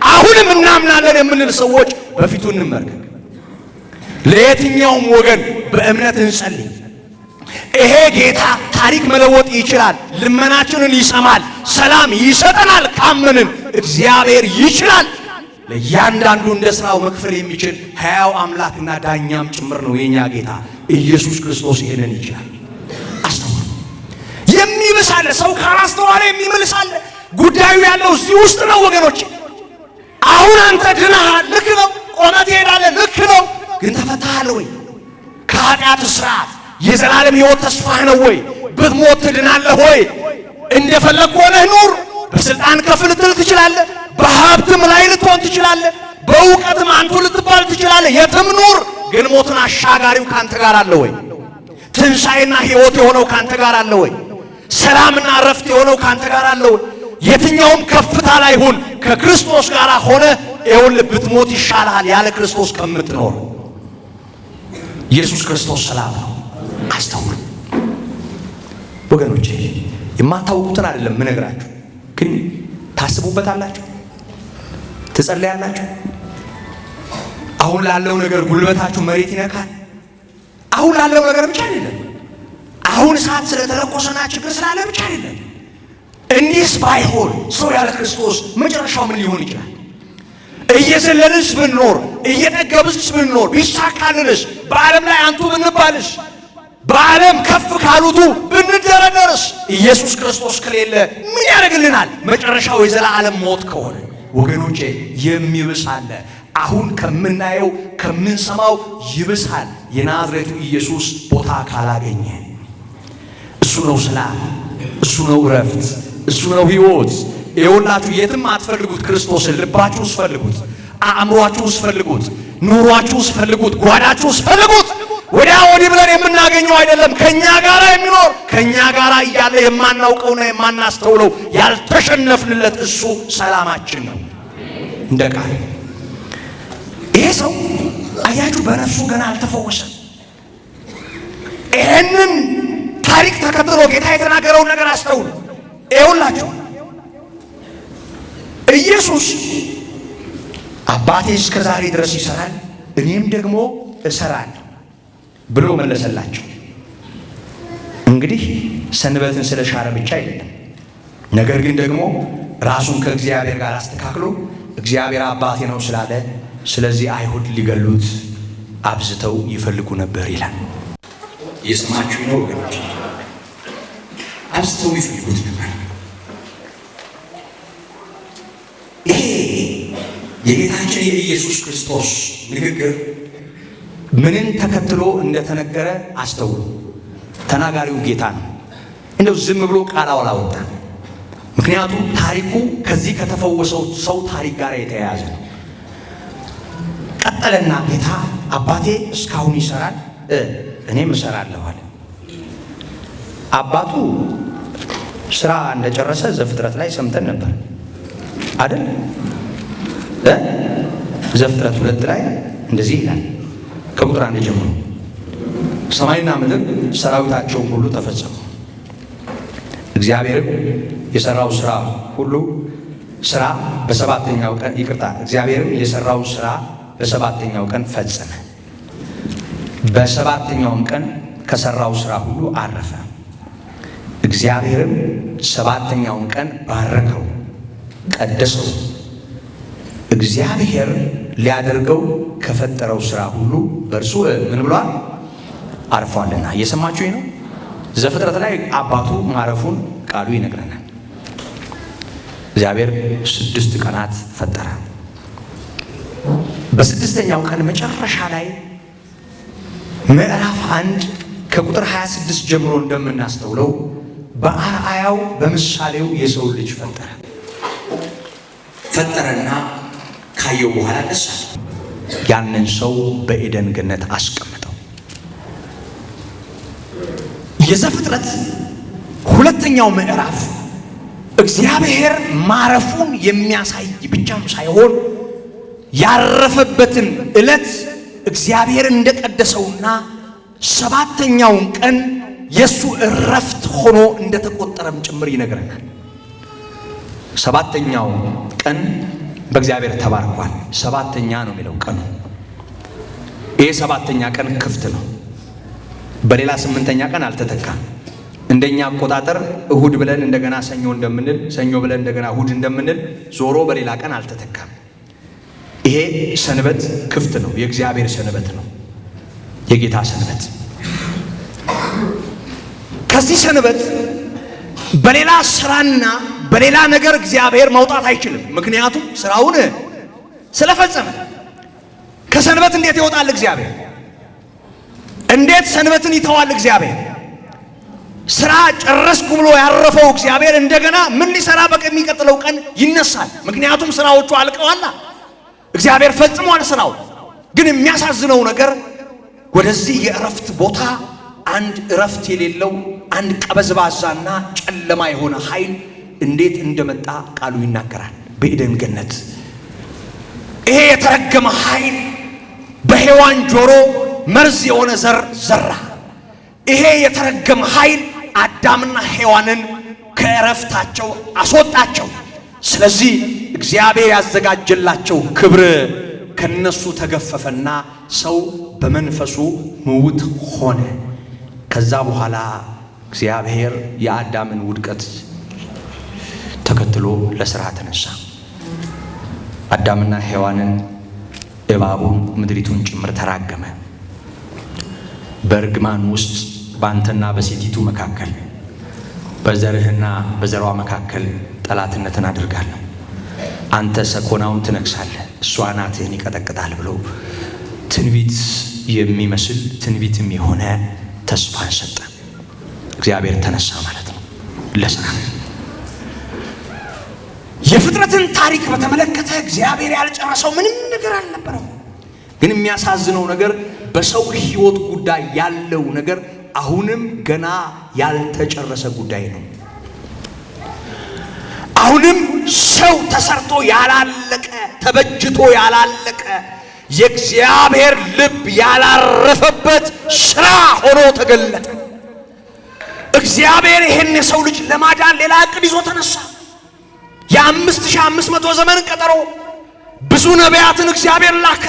አሁንም እናምናለን የምንል ሰዎች በፊቱ እንመርከክ። ለየትኛውም ወገን በእምነት እንጸልይ። ይሄ ጌታ ታሪክ መለወጥ ይችላል። ልመናችንን ይሰማል፣ ሰላም ይሰጠናል። ካመንን እግዚአብሔር ይችላል። ለእያንዳንዱ እንደ ሥራው መክፈል የሚችል ሕያው አምላክና ዳኛም ጭምር ነው የኛ ጌታ ኢየሱስ ክርስቶስ። ይሄንን ይችላል። አስተውሉ። የሚብሳለ ሰው ካላስተዋለ የሚመልሳለ። ጉዳዩ ያለው እዚህ ውስጥ ነው ወገኖች። አሁን አንተ ድነሃል፣ ልክ ነው። ቆመህ ትሄዳለህ፣ ልክ ነው። ግን ተፈታሃል ወይ? ከኃጢአት እስራት የዘላለም ሕይወት ተስፋህ ነው ወይ? ብትሞት ትድናለህ ወይ? እንደፈለግ ሆነህ ኑር። በስልጣን ከፍ ልትል ትችላለህ። በሀብትም ላይ ልትሆን ትችላለህ። በእውቀትም አንቱ ልትባል ትችላለህ። የትም ኑር፣ ግን ሞትን አሻጋሪው ካንተ ጋር አለ ወይ? ትንሣኤና ሕይወት የሆነው ካንተ ጋር አለ ወይ? ሰላምና ረፍት የሆነው ካንተ ጋር አለ ወይ? የትኛውም ከፍታ ላይ ሁን፣ ከክርስቶስ ጋር ሆነ ይኸውልህ ብትሞት ይሻልሃል ያለ ክርስቶስ ከምትኖር። ኢየሱስ ክርስቶስ ሰላም ነው። አስተውሉ ወገኖቼ። የማታውቁትን አይደለም ምነግራችሁ፣ ግን ታስቡበታላችሁ፣ ትጸልያላችሁ። አሁን ላለው ነገር ጉልበታችሁ መሬት ይነካል። አሁን ላለው ነገር ብቻ አይደለም፣ አሁን እሳት ስለተለኮሰና ችግር ስላለ ብቻ አይደለም። እንዲህስ ባይሆን ሰው ያለ ክርስቶስ መጨረሻው ምን ሊሆን ይችላል? እየዘለልስ ብንኖር፣ እየጠገብስ ብንኖር፣ ቢሳካልንስ፣ በዓለም ላይ አንቱ ብንባልስ፣ በዓለም ከፍ ካሉቱ ብንደረደርስ፣ ኢየሱስ ክርስቶስ ከሌለ ምን ያደርግልናል? መጨረሻው የዘላለም ሞት ከሆነ ወገኖቼ የሚብስ አለ። አሁን ከምናየው ከምንሰማው ይብሳል። የናዝሬቱ ኢየሱስ ቦታ ካላገኘ እሱ ነው ሰላም፣ እሱ ነው እረፍት፣ እሱ ነው ሕይወት። ይኸውላችሁ የትም አትፈልጉት ክርስቶስን። ልባችሁ ውስጥ ፈልጉት፣ አእምሯችሁ ውስጥ ፈልጉት፣ ኑሯችሁ ውስጥ ፈልጉት፣ ጓዳችሁ ውስጥ ፈልጉት። ወዲያ ወዲህ ብለን የምናገኘው አይደለም። ከኛ ጋር የሚኖር ከኛ ጋር እያለ የማናውቀውና የማናስተውለው ያልተሸነፍንለት እሱ ሰላማችን ነው። እንደ ቃል ይሄ ሰው አያችሁ በነፍሱ ገና አልተፈወሰም። ይሄንን ታሪክ ተከትሎ ጌታ የተናገረውን ነገር አስተውሉ። ይኸውላችሁ ኢየሱስ አባቴ እስከ ዛሬ ድረስ ይሰራል፣ እኔም ደግሞ እሰራለሁ ብሎ መለሰላቸው። እንግዲህ ሰንበትን ስለሻረ ብቻ አይደለም፣ ነገር ግን ደግሞ ራሱን ከእግዚአብሔር ጋር አስተካክሎ እግዚአብሔር አባቴ ነው ስላለ፣ ስለዚህ አይሁድ ሊገሉት አብዝተው ይፈልጉ ነበር ይላል። የሰማችሁ ነው ወገኖች፣ አብዝተው ይፈልጉት ነበር። ይሄ የጌታችን የኢየሱስ ክርስቶስ ንግግር ምንን ተከትሎ እንደተነገረ አስተውሉ። ተናጋሪው ጌታ ነው። እንደው ዝም ብሎ ቃል አላወጣም። ምክንያቱም ታሪኩ ከዚህ ከተፈወሰው ሰው ታሪክ ጋር የተያያዘ ነው። ቀጠለና ጌታ አባቴ እስካሁን ይሰራል፣ እኔም እሰራለሁ አለ። አባቱ ስራ እንደጨረሰ ዘፍጥረት ላይ ሰምተን ነበር አይደል? ዘፍጥረት 2 ላይ እንደዚህ ይላል ከቁጥር 1 ጀምሮ ሰማይና ምድር ሰራዊታቸውን ሁሉ ተፈጸሙ። እግዚአብሔርም የሰራው ስራ ሁሉ ስራ በሰባተኛው ቀን እግዚአብሔርም የሰራው ስራ በሰባተኛው ቀን ፈጸመ። በሰባተኛውም ቀን ከሰራው ስራ ሁሉ አረፈ። እግዚአብሔርም ሰባተኛውን ቀን ባረከው፣ ቀደሰው። እግዚአብሔር ሊያደርገው ከፈጠረው ስራ ሁሉ በእርሱ ምን ብሏል? አርፏልና። እየሰማችሁ ነው። ዘፍጥረት ላይ አባቱ ማረፉን ቃሉ ይነግረናል። እግዚአብሔር 6 ቀናት ፈጠረ። በስድስተኛው ቀን መጨረሻ ላይ ምዕራፍ 1 ከቁጥር 26 ጀምሮ እንደምናስተውለው በአርአያው በምሳሌው የሰው ልጅ ፈጠረና ካየው በኋላ ደስ አለው። ያንን ሰው በኤደን ገነት አስቀመጠው። የዘፍጥረት 2ኛው ምዕራፍ እግዚአብሔር ማረፉን የሚያሳይ ብቻም ሳይሆን ያረፈበትን ዕለት እግዚአብሔር እንደቀደሰውና 7ኛውን ቀን የሱ እረፍት ሆኖ እንደተቆጠረም ጭምር ይነግረናል። 7ኛው ቀን በእግዚአብሔር ተባርኳል። 7ኛ ነው የሚለው ቀኑ። ይሄ 7ኛ ቀን ክፍት ነው። በሌላ 8ኛ ቀን አልተተካም። እንደኛ አቆጣጠር እሁድ ብለን እንደገና ሰኞ እንደምንል፣ ሰኞ ብለን እንደገና እሁድ እንደምንል ዞሮ በሌላ ቀን አልተተካም። ይሄ ሰንበት ክፍት ነው። የእግዚአብሔር ሰንበት ነው፣ የጌታ ሰንበት። ከዚህ ሰንበት በሌላ ስራና በሌላ ነገር እግዚአብሔር መውጣት አይችልም። ምክንያቱም ስራውን ስለፈጸመ። ከሰንበት እንዴት ይወጣል እግዚአብሔር? እንዴት ሰንበትን ይተዋል እግዚአብሔር? ስራ ጨረስኩ ብሎ ያረፈው እግዚአብሔር እንደገና ምን ሊሰራ በሚቀጥለው ቀን ይነሳል። ምክንያቱም ስራዎቹ አልቀዋል። እግዚአብሔር ፈጽሟል ስራው። ግን የሚያሳዝነው ነገር ወደዚህ የእረፍት ቦታ አንድ እረፍት የሌለው አንድ ቀበዝባዛና ጨለማ የሆነ ኃይል እንዴት እንደመጣ ቃሉ ይናገራል። በኤደን ገነት ይሄ የተረገመ ኃይል በሔዋን ጆሮ መርዝ የሆነ ዘር ዘራ። ይሄ የተረገመ ኃይል አዳምና ሔዋንን ከእረፍታቸው አስወጣቸው። ስለዚህ እግዚአብሔር ያዘጋጀላቸው ክብር ከነሱ ተገፈፈና ሰው በመንፈሱ ምውት ሆነ። ከዛ በኋላ እግዚአብሔር የአዳምን ውድቀት ተከትሎ ለሥራ ተነሳ። አዳምና ሔዋንን እባቡን ምድሪቱን ጭምር ተራገመ። በርግማን ውስጥ ባንተና በሴቲቱ መካከል በዘርህና በዘሯ መካከል ጠላትነትን አድርጋለሁ፣ አንተ ሰኮናውን ትነክሳለህ፣ እሷ አናትህን ይቀጠቅጣል ብሎ ትንቢት የሚመስል ትንቢትም የሆነ ተስፋን ሰጠ። እግዚአብሔር ተነሳ ማለት ነው ለሥራ። የፍጥረትን ታሪክ በተመለከተ እግዚአብሔር ያልጨረሰው ምንም ነገር አልነበረም። ግን የሚያሳዝነው ነገር በሰው ሕይወት ጉዳይ ያለው ነገር አሁንም ገና ያልተጨረሰ ጉዳይ ነው። አሁንም ሰው ተሰርቶ ያላለቀ ተበጅቶ ያላለቀ የእግዚአብሔር ልብ ያላረፈበት ሥራ ሆኖ ተገለጠ። እግዚአብሔር ይህን የሰው ልጅ ለማዳን ሌላ ዕቅድ ይዞ ተነሳ። የ5500 ዘመን ቀጠሮ ብዙ ነቢያትን እግዚአብሔር ላከ።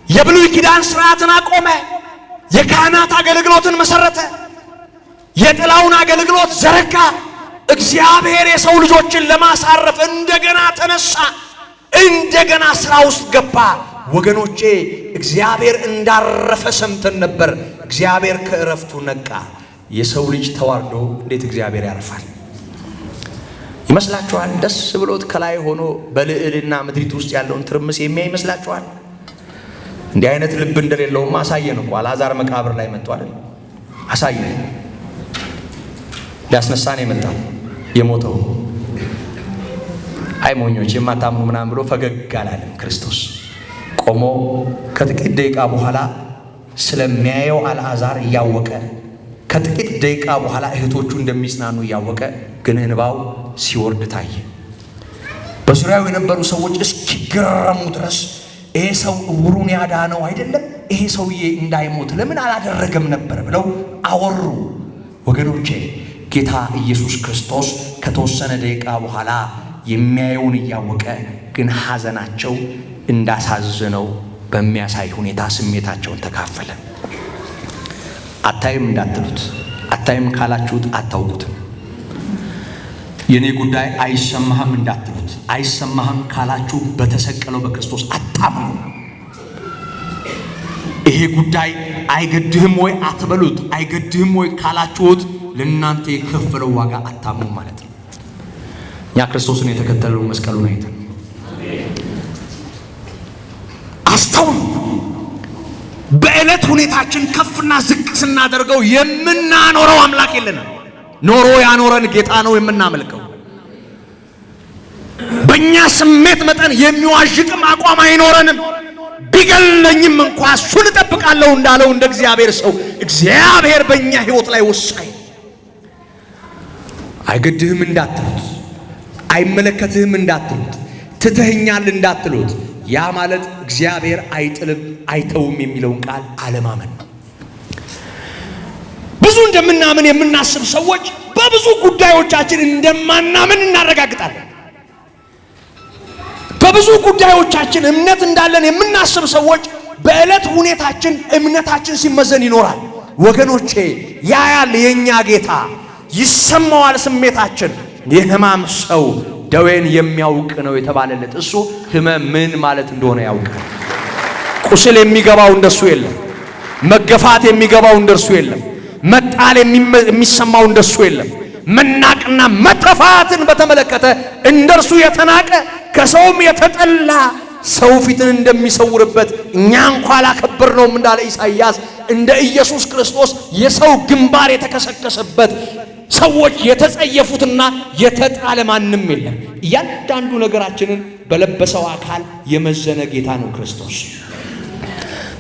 የብሉይ ኪዳን ሥርዓትን አቆመ። የካህናት አገልግሎትን መሰረተ። የጥላውን አገልግሎት ዘረጋ። እግዚአብሔር የሰው ልጆችን ለማሳረፍ እንደገና ተነሳ። እንደገና ሥራ ውስጥ ገባ። ወገኖቼ እግዚአብሔር እንዳረፈ ሰምተን ነበር። እግዚአብሔር ከእረፍቱ ነቃ። የሰው ልጅ ተዋርዶ እንዴት እግዚአብሔር ያርፋል ይመስላችኋል? ደስ ብሎት ከላይ ሆኖ በልዕልና ምድሪት ውስጥ ያለውን ትርምስ የሚያይ ይመስላችኋል? እንዲህ አይነት ልብ እንደሌለውማ አሳየን እኮ። አልዓዛር መቃብር ላይ መጥቶ አይደል? አሳየን። ሊያስነሳን የመጣው የሞተው አይ ሞኞች የማታምኑ ምናምን ብሎ ፈገግ አላለም። ክርስቶስ ቆሞ ከጥቂት ደቂቃ በኋላ ስለሚያየው አልዓዛር እያወቀ ከጥቂት ደቂቃ በኋላ እህቶቹ እንደሚጽናኑ እያወቀ ግን እንባው ሲወርድ ታየ። በዙሪያው የነበሩ ሰዎች እስኪገረሙ ድረስ ይሄ ሰው ዕውሩን ያዳነው አይደለም? ይሄ ሰውዬ እንዳይሞት ለምን አላደረገም ነበር ብለው አወሩ። ወገኖቼ ጌታ ኢየሱስ ክርስቶስ ከተወሰነ ደቂቃ በኋላ የሚያየውን እያወቀ ግን ሐዘናቸው እንዳሳዘነው በሚያሳይ ሁኔታ ስሜታቸውን ተካፈለ። አታይም እንዳትሉት፣ አታይም ካላችሁት አታውቁትም። የኔ ጉዳይ አይሰማህም እንዳትሉት፣ አይሰማህም ካላችሁ በተሰቀለው በክርስቶስ አታምኑ። ይሄ ጉዳይ አይገድህም ወይ አትበሉት። አይገድህም ወይ ካላችሁት ለእናንተ የከፈለው ዋጋ አታምኑ ማለት ነው። ያ ክርስቶስን የተከተለው መስቀሉን አይተን አስተውሉ። በዕለት ሁኔታችን ከፍና ዝቅ ስናደርገው የምናኖረው አምላክ የለንም። ኖሮ ያኖረን ጌታ ነው የምናመልከው። በእኛ ስሜት መጠን የሚዋዥቅም አቋም አይኖረንም። ቢገለኝም እንኳ እሱን እጠብቃለሁ እንዳለው እንደ እግዚአብሔር ሰው እግዚአብሔር በእኛ ሕይወት ላይ ወሳኝ። አይገድህም እንዳትሉት፣ አይመለከትህም እንዳትሉት፣ ትተኸኛል እንዳትሉት። ያ ማለት እግዚአብሔር አይጥልም አይተውም የሚለውን ቃል አለማመን ነው። ብዙ እንደምናምን የምናስብ ሰዎች በብዙ ጉዳዮቻችን እንደማናምን እናረጋግጣለን። በብዙ ጉዳዮቻችን እምነት እንዳለን የምናስብ ሰዎች በዕለት ሁኔታችን እምነታችን ሲመዘን ይኖራል። ወገኖቼ ያያል የኛ ጌታ፣ ይሰማዋል ስሜታችን። የሕማም ሰው ደዌን የሚያውቅ ነው የተባለለት እሱ ሕመም ምን ማለት እንደሆነ ያውቃል። ቁስል የሚገባው እንደሱ የለም። መገፋት የሚገባው እንደሱ የለም። መጣል የሚሰማው እንደሱ የለም። መናቅና መተፋትን በተመለከተ እንደርሱ የተናቀ ከሰውም የተጠላ ሰው ፊትን እንደሚሰውርበት እኛ እንኳ አላከበርነውም እንዳለ ኢሳይያስ እንደ ኢየሱስ ክርስቶስ የሰው ግንባር የተከሰከሰበት ሰዎች የተጸየፉትና የተጣለ ማንም የለም። እያንዳንዱ ነገራችንን በለበሰው አካል የመዘነ ጌታ ነው ክርስቶስ።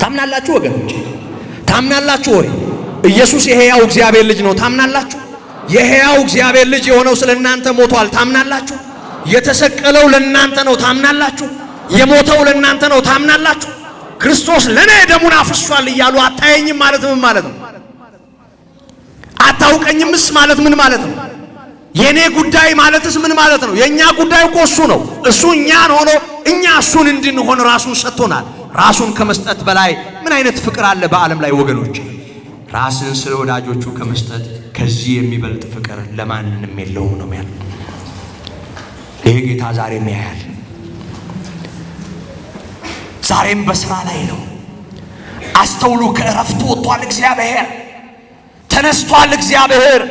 ታምናላችሁ ወገኖች? ታምናላችሁ ወይ? ኢየሱስ የሕያው እግዚአብሔር ልጅ ነው። ታምናላችሁ? የሕያው እግዚአብሔር ልጅ የሆነው ስለ እናንተ ሞቷል። ታምናላችሁ? የተሰቀለው ለእናንተ ነው። ታምናላችሁ? የሞተው ለእናንተ ነው ታምናላችሁ? ክርስቶስ ለኔ ደሙን አፍሷል እያሉ አታየኝም ማለት ምን ማለት ነው? አታውቀኝምስ ማለት ምን ማለት ነው? የኔ ጉዳይ ማለትስ ምን ማለት ነው? የኛ ጉዳይ እኮ እሱ ነው። እሱ እኛን ሆኖ እኛ እሱን እንድንሆን ራሱን ሰጥቶናል። ራሱን ከመስጠት በላይ ምን አይነት ፍቅር አለ በዓለም ላይ ወገኖች? ራስን ስለ ወዳጆቹ ከመስጠት ከዚህ የሚበልጥ ፍቅር ለማንም የለውም ነው ያለው። ይሄ ጌታ ዛሬም ያያል። ዛሬም በስራ ላይ ነው። አስተውሉ። ከእረፍቱ ወጥቷል እግዚአብሔር፣ ተነስቷል እግዚአብሔር።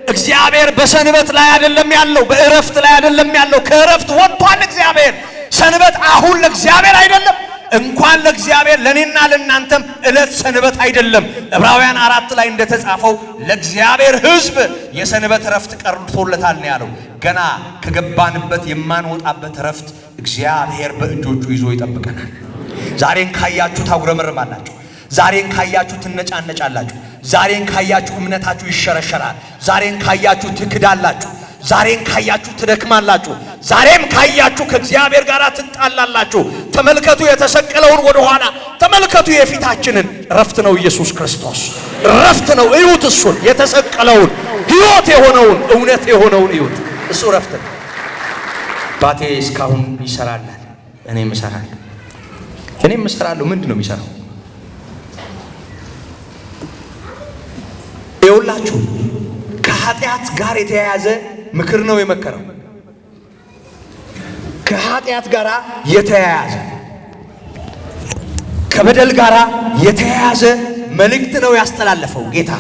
እግዚአብሔር በሰንበት ላይ አይደለም ያለው፣ በእረፍት ላይ አይደለም ያለው። ከእረፍት ወጥቷል እግዚአብሔር። ሰንበት አሁን ለእግዚአብሔር አይደለም። እንኳን ለእግዚአብሔር ለኔና ለናንተም ዕለት ሰንበት አይደለም። ዕብራውያን 4 ላይ እንደተጻፈው ለእግዚአብሔር ሕዝብ የሰንበት እረፍት ቀርቶለታል ነው ያለው። ገና ከገባንበት የማንወጣበት እረፍት እግዚአብሔር በእጆቹ ይዞ ይጠብቀናል። ዛሬን ካያችሁ ታጉረመርማላችሁ። ዛሬን ካያችሁ ትነጫነጫላችሁ። ዛሬን ካያችሁ እምነታችሁ ይሸረሸራል። ዛሬን ካያችሁ ትክዳላችሁ። ዛሬን ካያችሁ ትደክማላችሁ። ዛሬም ካያችሁ ከእግዚአብሔር ጋር ትጣላላችሁ። ተመልከቱ የተሰቀለውን ወደ ኋላ ተመልከቱ። የፊታችንን እረፍት ነው ኢየሱስ ክርስቶስ፣ እረፍት ነው። እዩት፣ እሱን የተሰቀለውን ሕይወት የሆነውን እውነት የሆነውን እዩት። እሱ እረፍት ነው። አባቴ እስካሁን ይሰራል፣ እኔም እሰራለሁ። እኔም እሰራለሁ። ምንድን ነው የሚሰራው? ይኸውላችሁ ከኃጢአት ጋር የተያያዘ ምክር ነው የመከረው። ከኃጢአት ጋር የተያያዘ ከበደል ጋር የተያያዘ መልእክት ነው ያስተላለፈው ጌታ።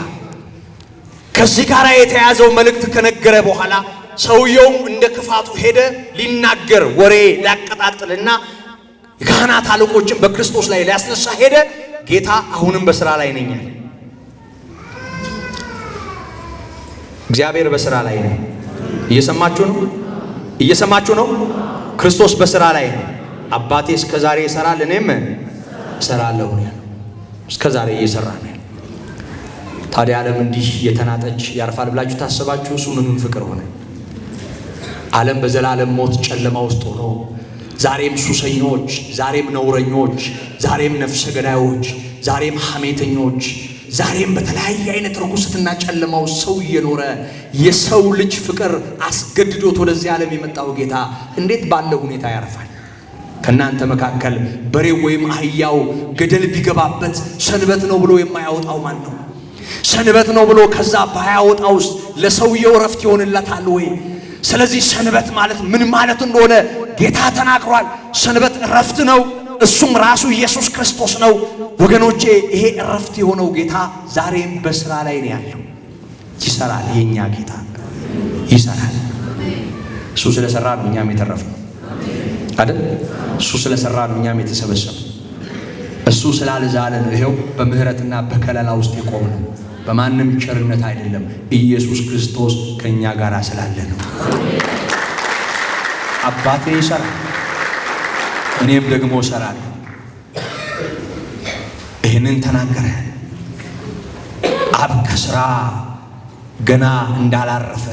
ከዚህ ጋር የተያያዘው መልእክት ከነገረ በኋላ ሰውየው እንደ ክፋቱ ሄደ ሊናገር ወሬ ሊያቀጣጥልና የካህናት አለቆችን በክርስቶስ ላይ ሊያስነሳ ሄደ። ጌታ አሁንም በስራ ላይ ነኝ አለ። እግዚአብሔር በስራ ላይ ነው። እየሰማችሁ ነው? እየሰማችሁ ነው? ክርስቶስ በስራ ላይ ነው። አባቴ እስከዛሬ ይሰራል፣ እኔም እሰራለሁ ነው። እስከዛሬ እየሰራ ነው። ታዲያ ዓለም እንዲህ የተናጠች ያርፋል ብላችሁ ታስባችሁ? እሱ ምኑን ፍቅር ሆነ? ዓለም በዘላለም ሞት ጨለማ ውስጥ ሆኖ ዛሬም ሱሰኞች፣ ዛሬም ነውረኞች፣ ዛሬም ነፍሰ ገዳዮች፣ ዛሬም ሐሜተኞች፣ ዛሬም በተለያየ አይነት ርኩሰትና ጨለማ ውስጥ ሰው እየኖረ የሰው ልጅ ፍቅር አስገድዶት ወደዚህ ዓለም የመጣው ጌታ እንዴት ባለ ሁኔታ ያርፋል? ከእናንተ መካከል በሬው ወይም አህያው ገደል ቢገባበት ሰንበት ነው ብሎ የማያወጣው ማን ነው? ሰንበት ነው ብሎ ከዛ ባያወጣውስ ለሰውየው እረፍት ይሆንለታል ወይ? ስለዚህ ሰንበት ማለት ምን ማለት እንደሆነ ጌታ ተናግሯል። ሰንበት እረፍት ነው። እሱም ራሱ ኢየሱስ ክርስቶስ ነው። ወገኖቼ ይሄ እረፍት የሆነው ጌታ ዛሬም በስራ ላይ ነው ያለው። ይሰራል። የኛ ጌታ ይሰራል። እሱ ስለሰራ ነው እኛም የተረፍነው አይደል? እሱ ስለሰራ ነው እኛም የተሰበሰብነው። እሱ ስላልዛለ ነው ይሄው በምህረትና በከለላ ውስጥ የቆምነው። በማንም ቸርነት አይደለም፣ ኢየሱስ ክርስቶስ ከኛ ጋር ስላለ ነው። አባቴ ይሰራል፣ እኔም ደግሞ እሰራለሁ። ይህንን ተናገረ። አብ ከስራ ገና እንዳላረፈ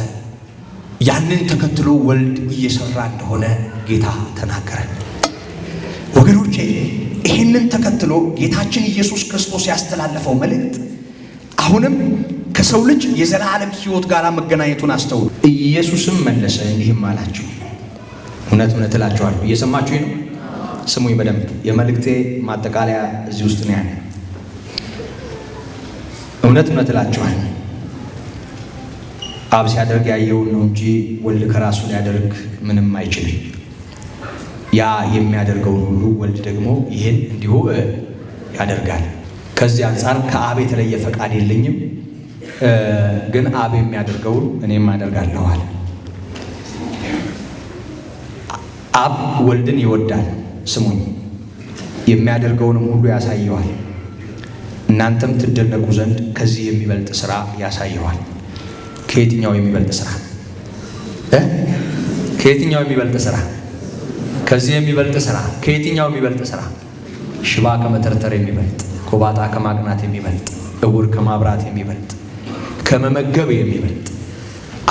ያንን ተከትሎ ወልድ እየሰራ እንደሆነ ጌታ ተናገረ። ወገኖቼ ይህንን ተከትሎ ጌታችን ኢየሱስ ክርስቶስ ያስተላለፈው መልእክት አሁንም ከሰው ልጅ የዘላለም ሕይወት ጋር መገናኘቱን አስተውሉ። ኢየሱስም መለሰ እንዲህም አላቸው፣ እውነት እውነት እላችኋለሁ። እየሰማችሁኝ ነው? ስሙኝ በደንብ። የመልእክቴ ማጠቃለያ እዚህ ውስጥ ነው ያለ። እውነት እውነት እላችኋለሁ አብ ሲያደርግ ያየውን ነው እንጂ ወልድ ከራሱ ሊያደርግ ምንም አይችልም። ያ የሚያደርገውን ሁሉ ወልድ ደግሞ ይህን እንዲሁ ያደርጋል። ከዚህ አንጻር ከአብ የተለየ ፈቃድ የለኝም፣ ግን አብ የሚያደርገውን እኔም አደርጋለሁ አለ። አብ ወልድን ይወዳል። ስሙኝ፣ የሚያደርገውንም ሁሉ ያሳየዋል። እናንተም ትደነቁ ዘንድ ከዚህ የሚበልጥ ሥራ ያሳየዋል። ከየትኛው የሚበልጥ ሥራ? ከየትኛው የሚበልጥ ሥራ? ከዚህ የሚበልጥ ሥራ። ከየትኛው የሚበልጥ ሥራ? ሽባ ከመተርተር የሚበልጥ፣ ጎባጣ ከማቅናት የሚበልጥ፣ እውር ከማብራት የሚበልጥ፣ ከመመገብ የሚበልጥ፣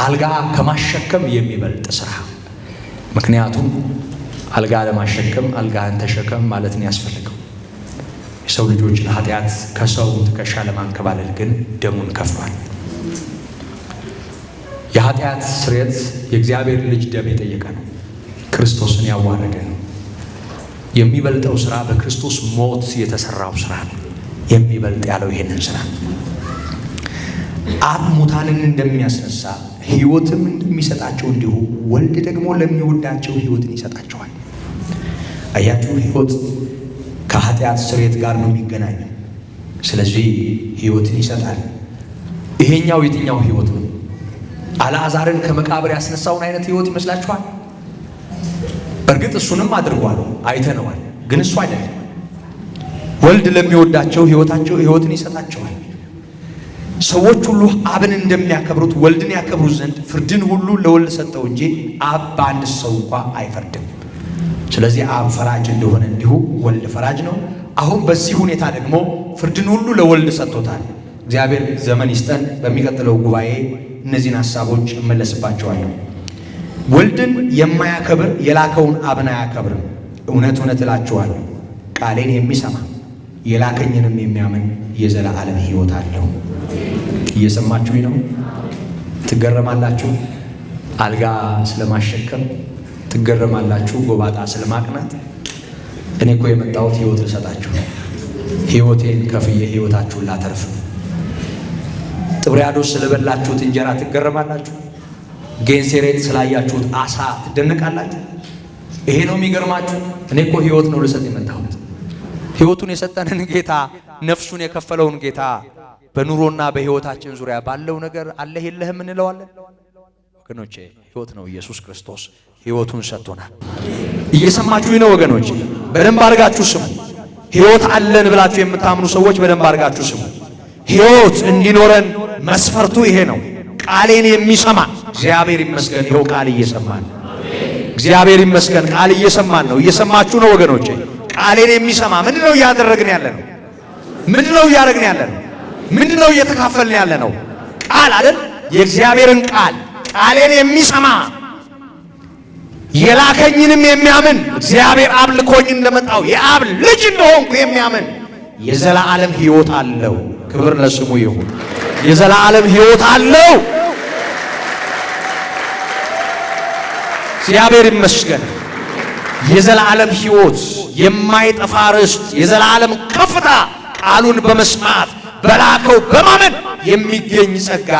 አልጋ ከማሸከም የሚበልጥ ሥራ። ምክንያቱም አልጋ ለማሸከም አልጋህን ተሸከም ማለት ነው ያስፈልገው። የሰው ልጆች ኃጢአት ከሰው ትከሻ ለማንከባለል ግን ደሙን ከፍሏል። የኃጢአት ስርየት የእግዚአብሔር ልጅ ደም የጠየቀ ነው። ክርስቶስን ያዋረደ ነው። የሚበልጠው ስራ በክርስቶስ ሞት የተሰራው ስራ ነው። የሚበልጥ ያለው ይሄንን ስራ አብ ሙታንን እንደሚያስነሳ ሕይወትም እንደሚሰጣቸው እንዲሁ ወልድ ደግሞ ለሚወዳቸው ሕይወትን ይሰጣቸዋል። አያችሁ፣ ሕይወት ከኃጢአት ስርየት ጋር ነው የሚገናኘው። ስለዚህ ሕይወትን ይሰጣል። ይሄኛው የትኛው ሕይወት ነው? አልዓዛርን ከመቃብር ያስነሳውን አይነት ሕይወት ይመስላችኋል? በእርግጥ እሱንም አድርጓል፣ አይተነዋል። ግን እሱ አይደለም። ወልድ ለሚወዳቸው ሕይወትን ይሰጣቸዋል። ሰዎች ሁሉ አብን እንደሚያከብሩት ወልድን ያከብሩት ዘንድ ፍርድን ሁሉ ለወልድ ሰጠው እንጂ አብ በአንድ ሰው እንኳ አይፈርድም። ስለዚህ አብ ፈራጅ እንደሆነ እንዲሁ ወልድ ፈራጅ ነው። አሁን በዚህ ሁኔታ ደግሞ ፍርድን ሁሉ ለወልድ ሰጥቶታል። እግዚአብሔር ዘመን ይስጠን። በሚቀጥለው ጉባኤ እነዚህን ሐሳቦች እመለስባቸዋለሁ። ወልድን የማያከብር የላከውን አብን አያከብርም። እውነት እውነት እላችኋለሁ ቃሌን የሚሰማ የላከኝንም የሚያምን የዘላለም ሕይወት አለው። እየሰማችሁኝ ነው? ትገረማላችሁ። አልጋ ስለማሸከም ትገረማላችሁ። ጎባጣ ስለማቅናት። እኔ እኮ የመጣሁት ሕይወት ልሰጣችሁ ነው። ሕይወቴን ከፍዬ ሕይወታችሁን ላተርፍ። ጥብርያዶስ ስለበላችሁት እንጀራ ትገረማላችሁ። ጌንሴሬት ስላያችሁት አሳ ትደነቃላችሁ። ይሄ ነው የሚገርማችሁ። እኔ እኮ ሕይወት ነው ልሰጥ የመጣሁት። ሕይወቱን የሰጠንን ጌታ፣ ነፍሱን የከፈለውን ጌታ በኑሮና በሕይወታችን ዙሪያ ባለው ነገር አለህ የለህም እንለዋለን። ወገኖቼ ሕይወት ነው ኢየሱስ ክርስቶስ ሕይወቱን ሰጥቶናል። እየሰማችሁኝ ነው ወገኖቼ? በደንብ አድርጋችሁ ስሙ። ሕይወት አለን ብላችሁ የምታምኑ ሰዎች በደንብ አድርጋችሁ ስሙ። ሕይወት እንዲኖረን መስፈርቱ ይሄ ነው። ቃሌን የሚሰማ እግዚአብሔር ይመስገን። ይኸው ቃል እየሰማን ነው። እግዚአብሔር ይመስገን ቃል እየሰማን ነው። እየሰማችሁ ነው ወገኖቼ? ቃሌን የሚሰማ ምንድነው እያደረግን ያለ ነው? ምንድነው እያደረግን ያለ ነው? ምንድነው እየተካፈልን ያለ ነው? ቃል አይደል? የእግዚአብሔርን ቃል ቃሌን የሚሰማ የላከኝንም የሚያምን እግዚአብሔር አብ ልኮኝ እንደመጣው የአብ ልጅ እንደሆንኩ የሚያምን የዘላለም ሕይወት አለው። ክብር ለስሙ ይሁን። የዘላለም ሕይወት አለው። እግዚአብሔር ይመስገን። የዘላለም ሕይወት፣ የማይጠፋ ርስት፣ የዘላለም ከፍታ ቃሉን በመስማት በላከው በማመን የሚገኝ ጸጋ።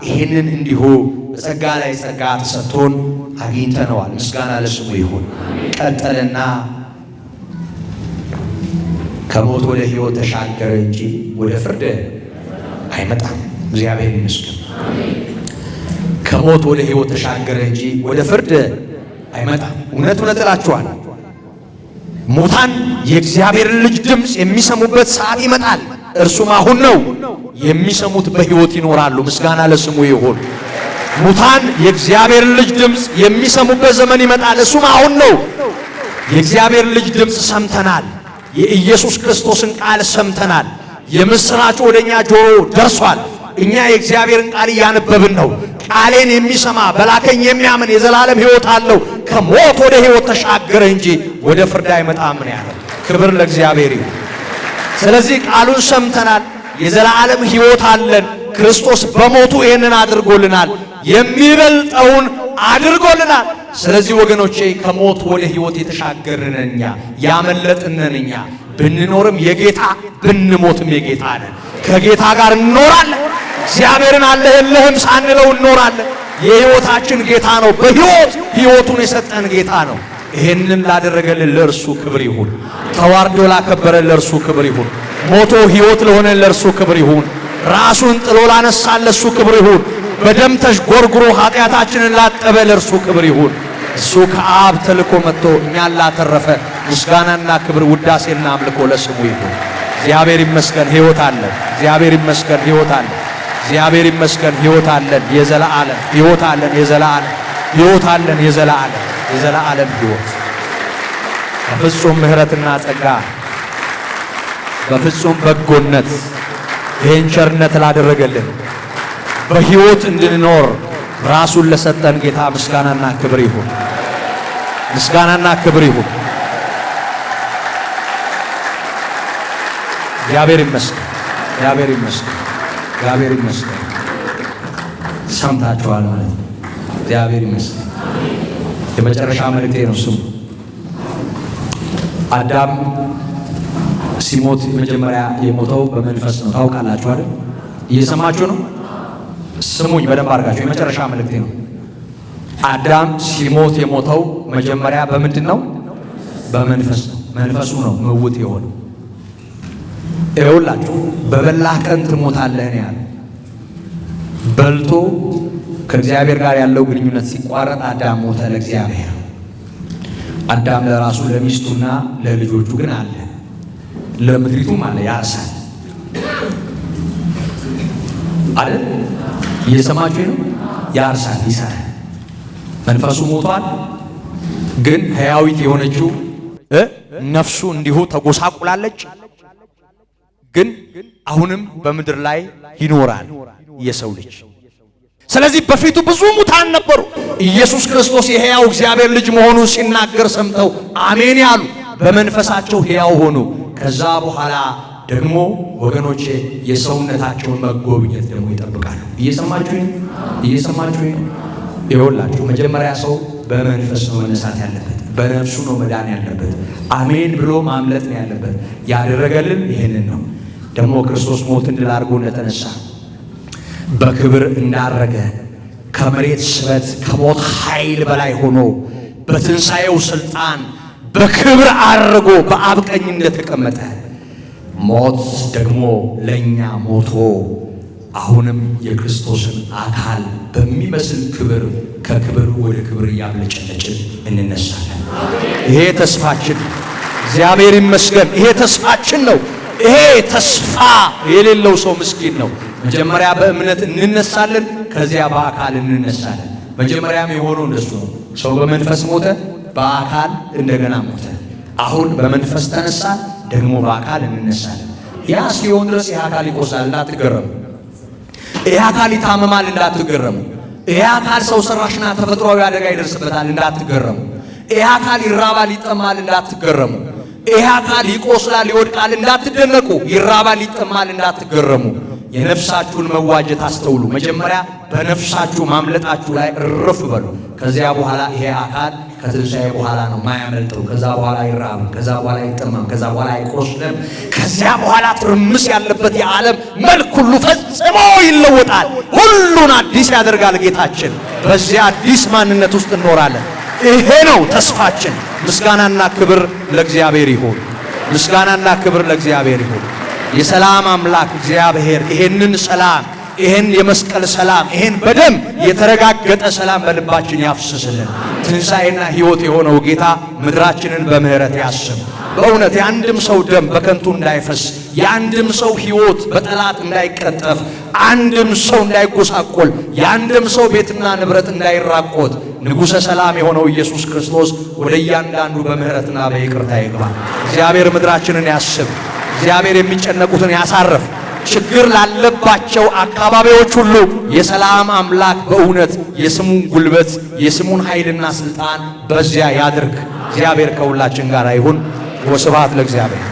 ይህንን እንዲሁ በጸጋ ላይ ጸጋ ተሰጥቶን አግኝተነዋል። ምስጋና ለስሙ ይሁን። ቀጠልና ከሞት ወደ ሕይወት ተሻገረ እንጂ ወደ ፍርድ አይመጣም። እግዚአብሔር ይመስገን። ከሞት ወደ ሕይወት ተሻገረ እንጂ ወደ ፍርድ አይመጣም። እውነት እውነት እላችኋለሁ ሙታን የእግዚአብሔርን ልጅ ድምፅ የሚሰሙበት ሰዓት ይመጣል። እርሱም አሁን ነው። የሚሰሙት በሕይወት ይኖራሉ። ምስጋና ለስሙ ይሁን። ሙታን የእግዚአብሔርን ልጅ ድምፅ የሚሰሙበት ዘመን ይመጣል። እሱም አሁን ነው። የእግዚአብሔርን ልጅ ድምፅ ሰምተናል። የኢየሱስ ክርስቶስን ቃል ሰምተናል። የምስራቹ ወደኛ ጆሮ ደርሷል። እኛ የእግዚአብሔርን ቃል እያነበብን ነው። ቃሌን የሚሰማ በላከኝ የሚያምን የዘላለም ሕይወት አለው። ከሞት ወደ ሕይወት ተሻገረ እንጂ ወደ ፍርድ አይመጣም ነው ያለው። ክብር ለእግዚአብሔር ይሁን። ስለዚህ ቃሉን ሰምተናል። የዘላለም ሕይወት አለን። ክርስቶስ በሞቱ ይህንን አድርጎልናል። የሚበልጠውን አድርጎልናል። ስለዚህ ወገኖቼ ከሞት ወደ ሕይወት የተሻገርን እኛ ያመለጥንን እኛ ብንኖርም የጌታ ብንሞትም የጌታ ነን። ከጌታ ጋር እንኖራለን። እግዚአብሔርን አለህ የለህም ሳንለው እንኖራለን። የሕይወታችን ጌታ ነው። በሕይወት ሕይወቱን የሰጠን ጌታ ነው። ይህንን ላደረገልን ለእርሱ ክብር ይሁን። ተዋርዶ ላከበረን ለእርሱ ክብር ይሁን። ሞቶ ሕይወት ለሆነን ለእርሱ ክብር ይሁን። ራሱን ጥሎ ላነሳን ለእርሱ ክብር ይሁን። በደም ተዥጎርጉሮ ኃጢአታችንን ላጠበ ለእርሱ ክብር ይሁን። እሱ ከአብ ተልኮ መጥቶ እኛን ላተረፈ ምስጋናና ክብር ውዳሴና አምልኮ ለስሙ ይሁን። እግዚአብሔር ይመስገን ሕይወት አለን። እግዚአብሔር ይመስገን ሕይወት አለን። እግዚአብሔር ይመስገን ሕይወት አለን። የዘላለም ሕይወት አለን። የዘላለም ሕይወት አለን። የዘላለም ሕይወት በፍጹም ምሕረትና ጸጋ በፍጹም በጎነት ይህን ቸርነት ላደረገልን በሕይወት እንድንኖር ራሱን ለሰጠን ጌታ ምስጋናና ክብር ይሁን። ምስጋናና ክብር ይሁን። እግዚአብሔር ይመስገን፣ እግዚአብሔር ይመስገን፣ እግዚአብሔር ይመስገን። ሰምታችኋል ማለት ነው። እግዚአብሔር ይመስገን። የመጨረሻ መልእክቴ ነው። ስሙ። አዳም ሲሞት መጀመሪያ የሞተው በመንፈስ ነው። ታውቃላችሁ አይደል? እየሰማችሁ ነው? ስሙኝ በደንብ አድርጋችሁ። የመጨረሻ መልእክቴ ነው። አዳም ሲሞት የሞተው መጀመሪያ በምንድን ነው? በመንፈስ ነው። መንፈሱ ነው ምውት የሆነው። ይኸውላችሁ በበላህ ቀን ትሞታለህ ነው ያለው። በልቶ ከእግዚአብሔር ጋር ያለው ግንኙነት ሲቋረጥ አዳም ሞተ ለእግዚአብሔር። አዳም ለራሱ ለሚስቱና ለልጆቹ ግን አለ፣ ለምድሪቱም አለ፣ ያርሳል አይደል? እየሰማችሁ ነው? ያርሳል፣ ይሰራል። መንፈሱ ሞቷል፣ ግን ሕያዊት የሆነችው ነፍሱ እንዲሁ ተጎሳቁላለች። ግን አሁንም በምድር ላይ ይኖራል የሰው ልጅ። ስለዚህ በፊቱ ብዙ ሙታን ነበሩ። ኢየሱስ ክርስቶስ የሕያው እግዚአብሔር ልጅ መሆኑን ሲናገር ሰምተው አሜን ያሉ በመንፈሳቸው ሕያው ሆኑ። ከዛ በኋላ ደግሞ ወገኖቼ የሰውነታቸውን መጎብኘት ደግሞ ይጠብቃሉ። እየሰማችሁኝ ነው? ይኸውላችሁ መጀመሪያ ሰው በመንፈስ ነው መነሳት ያለበት፣ በነፍሱ ነው መዳን ያለበት። አሜን ብሎ ማምለጥ ነው ያለበት። ያደረገልን ይህንን ነው። ደግሞ ክርስቶስ ሞትን ድል አድርጎ እንደተነሳ በክብር እንዳረገ ከመሬት ስበት ከሞት ኃይል በላይ ሆኖ በትንሣኤው ስልጣን በክብር አድርጎ በአብ ቀኝ እንደተቀመጠ ሞት ደግሞ ለእኛ ሞቶ አሁንም የክርስቶስን አካል በሚመስል ክብር ከክብር ወደ ክብር እያብለጨለጭን እንነሳለን። ይሄ ተስፋችን፣ እግዚአብሔር ይመስገን። ይሄ ተስፋችን ነው። ይሄ ተስፋ የሌለው ሰው ምስኪን ነው። መጀመሪያ በእምነት እንነሳለን፣ ከዚያ በአካል እንነሳለን። መጀመሪያም የሆነው እንደሱ ነው። ሰው በመንፈስ ሞተ፣ በአካል እንደገና ሞተ። አሁን በመንፈስ ተነሳ፣ ደግሞ በአካል እንነሳለን። ያ እስኪሆን ድረስ ይህ አካል ይቆሳል፣ እንዳትገረሙ። ይህ አካል ይታመማል፣ እንዳትገረሙ። ይህ አካል ሰው ሰራሽና ተፈጥሯዊ አደጋ ይደርስበታል፣ እንዳትገረሙ። ይህ አካል ይራባል፣ ይጠማል፣ እንዳትገረሙ። ይህ አካል ይቆስላል፣ ይወድቃል፣ እንዳትደነቁ። ይራባል፣ ይጠማል፣ እንዳትገረሙ። የነፍሳችሁን መዋጀት አስተውሉ። መጀመሪያ በነፍሳችሁ ማምለጣችሁ ላይ እርፍ በሉ። ከዚያ በኋላ ይሄ አካል ከትንሣኤ በኋላ ነው ማያመልጠው። ከዛ በኋላ አይራብም፣ ከዛ በኋላ አይጠማም፣ ከዛ በኋላ አይቆስልም። ከዚያ በኋላ ትርምስ ያለበት የዓለም መልክ ሁሉ ፈጽሞ ይለወጣል። ሁሉን አዲስ ያደርጋል ጌታችን። በዚያ አዲስ ማንነት ውስጥ እንኖራለን። ይሄ ነው ተስፋችን። ምስጋናና ክብር ለእግዚአብሔር ይሁን። ምስጋናና ክብር ለእግዚአብሔር ይሁን። የሰላም አምላክ እግዚአብሔር ይሄንን ሰላም፣ ይሄን የመስቀል ሰላም፣ ይሄን በደም የተረጋገጠ ሰላም በልባችን ያፍስስልን። ትንሣኤና ሕይወት የሆነው ጌታ ምድራችንን በምሕረት ያስብ። በእውነት የአንድም ሰው ደም በከንቱ እንዳይፈስ፣ የአንድም ሰው ሕይወት በጠላት እንዳይቀጠፍ፣ አንድም ሰው እንዳይጎሳቆል፣ የአንድም ሰው ቤትና ንብረት እንዳይራቆት ንጉሠ ሰላም የሆነው ኢየሱስ ክርስቶስ ወደ እያንዳንዱ በምሕረትና በይቅርታ ይግባ። እግዚአብሔር ምድራችንን ያስብ። እግዚአብሔር የሚጨነቁትን ያሳርፍ። ችግር ላለባቸው አካባቢዎች ሁሉ የሰላም አምላክ በእውነት የስሙን ጉልበት የስሙን ኃይልና ስልጣን በዚያ ያድርግ። እግዚአብሔር ከሁላችን ጋር ይሁን። ወስብሐት ለእግዚአብሔር።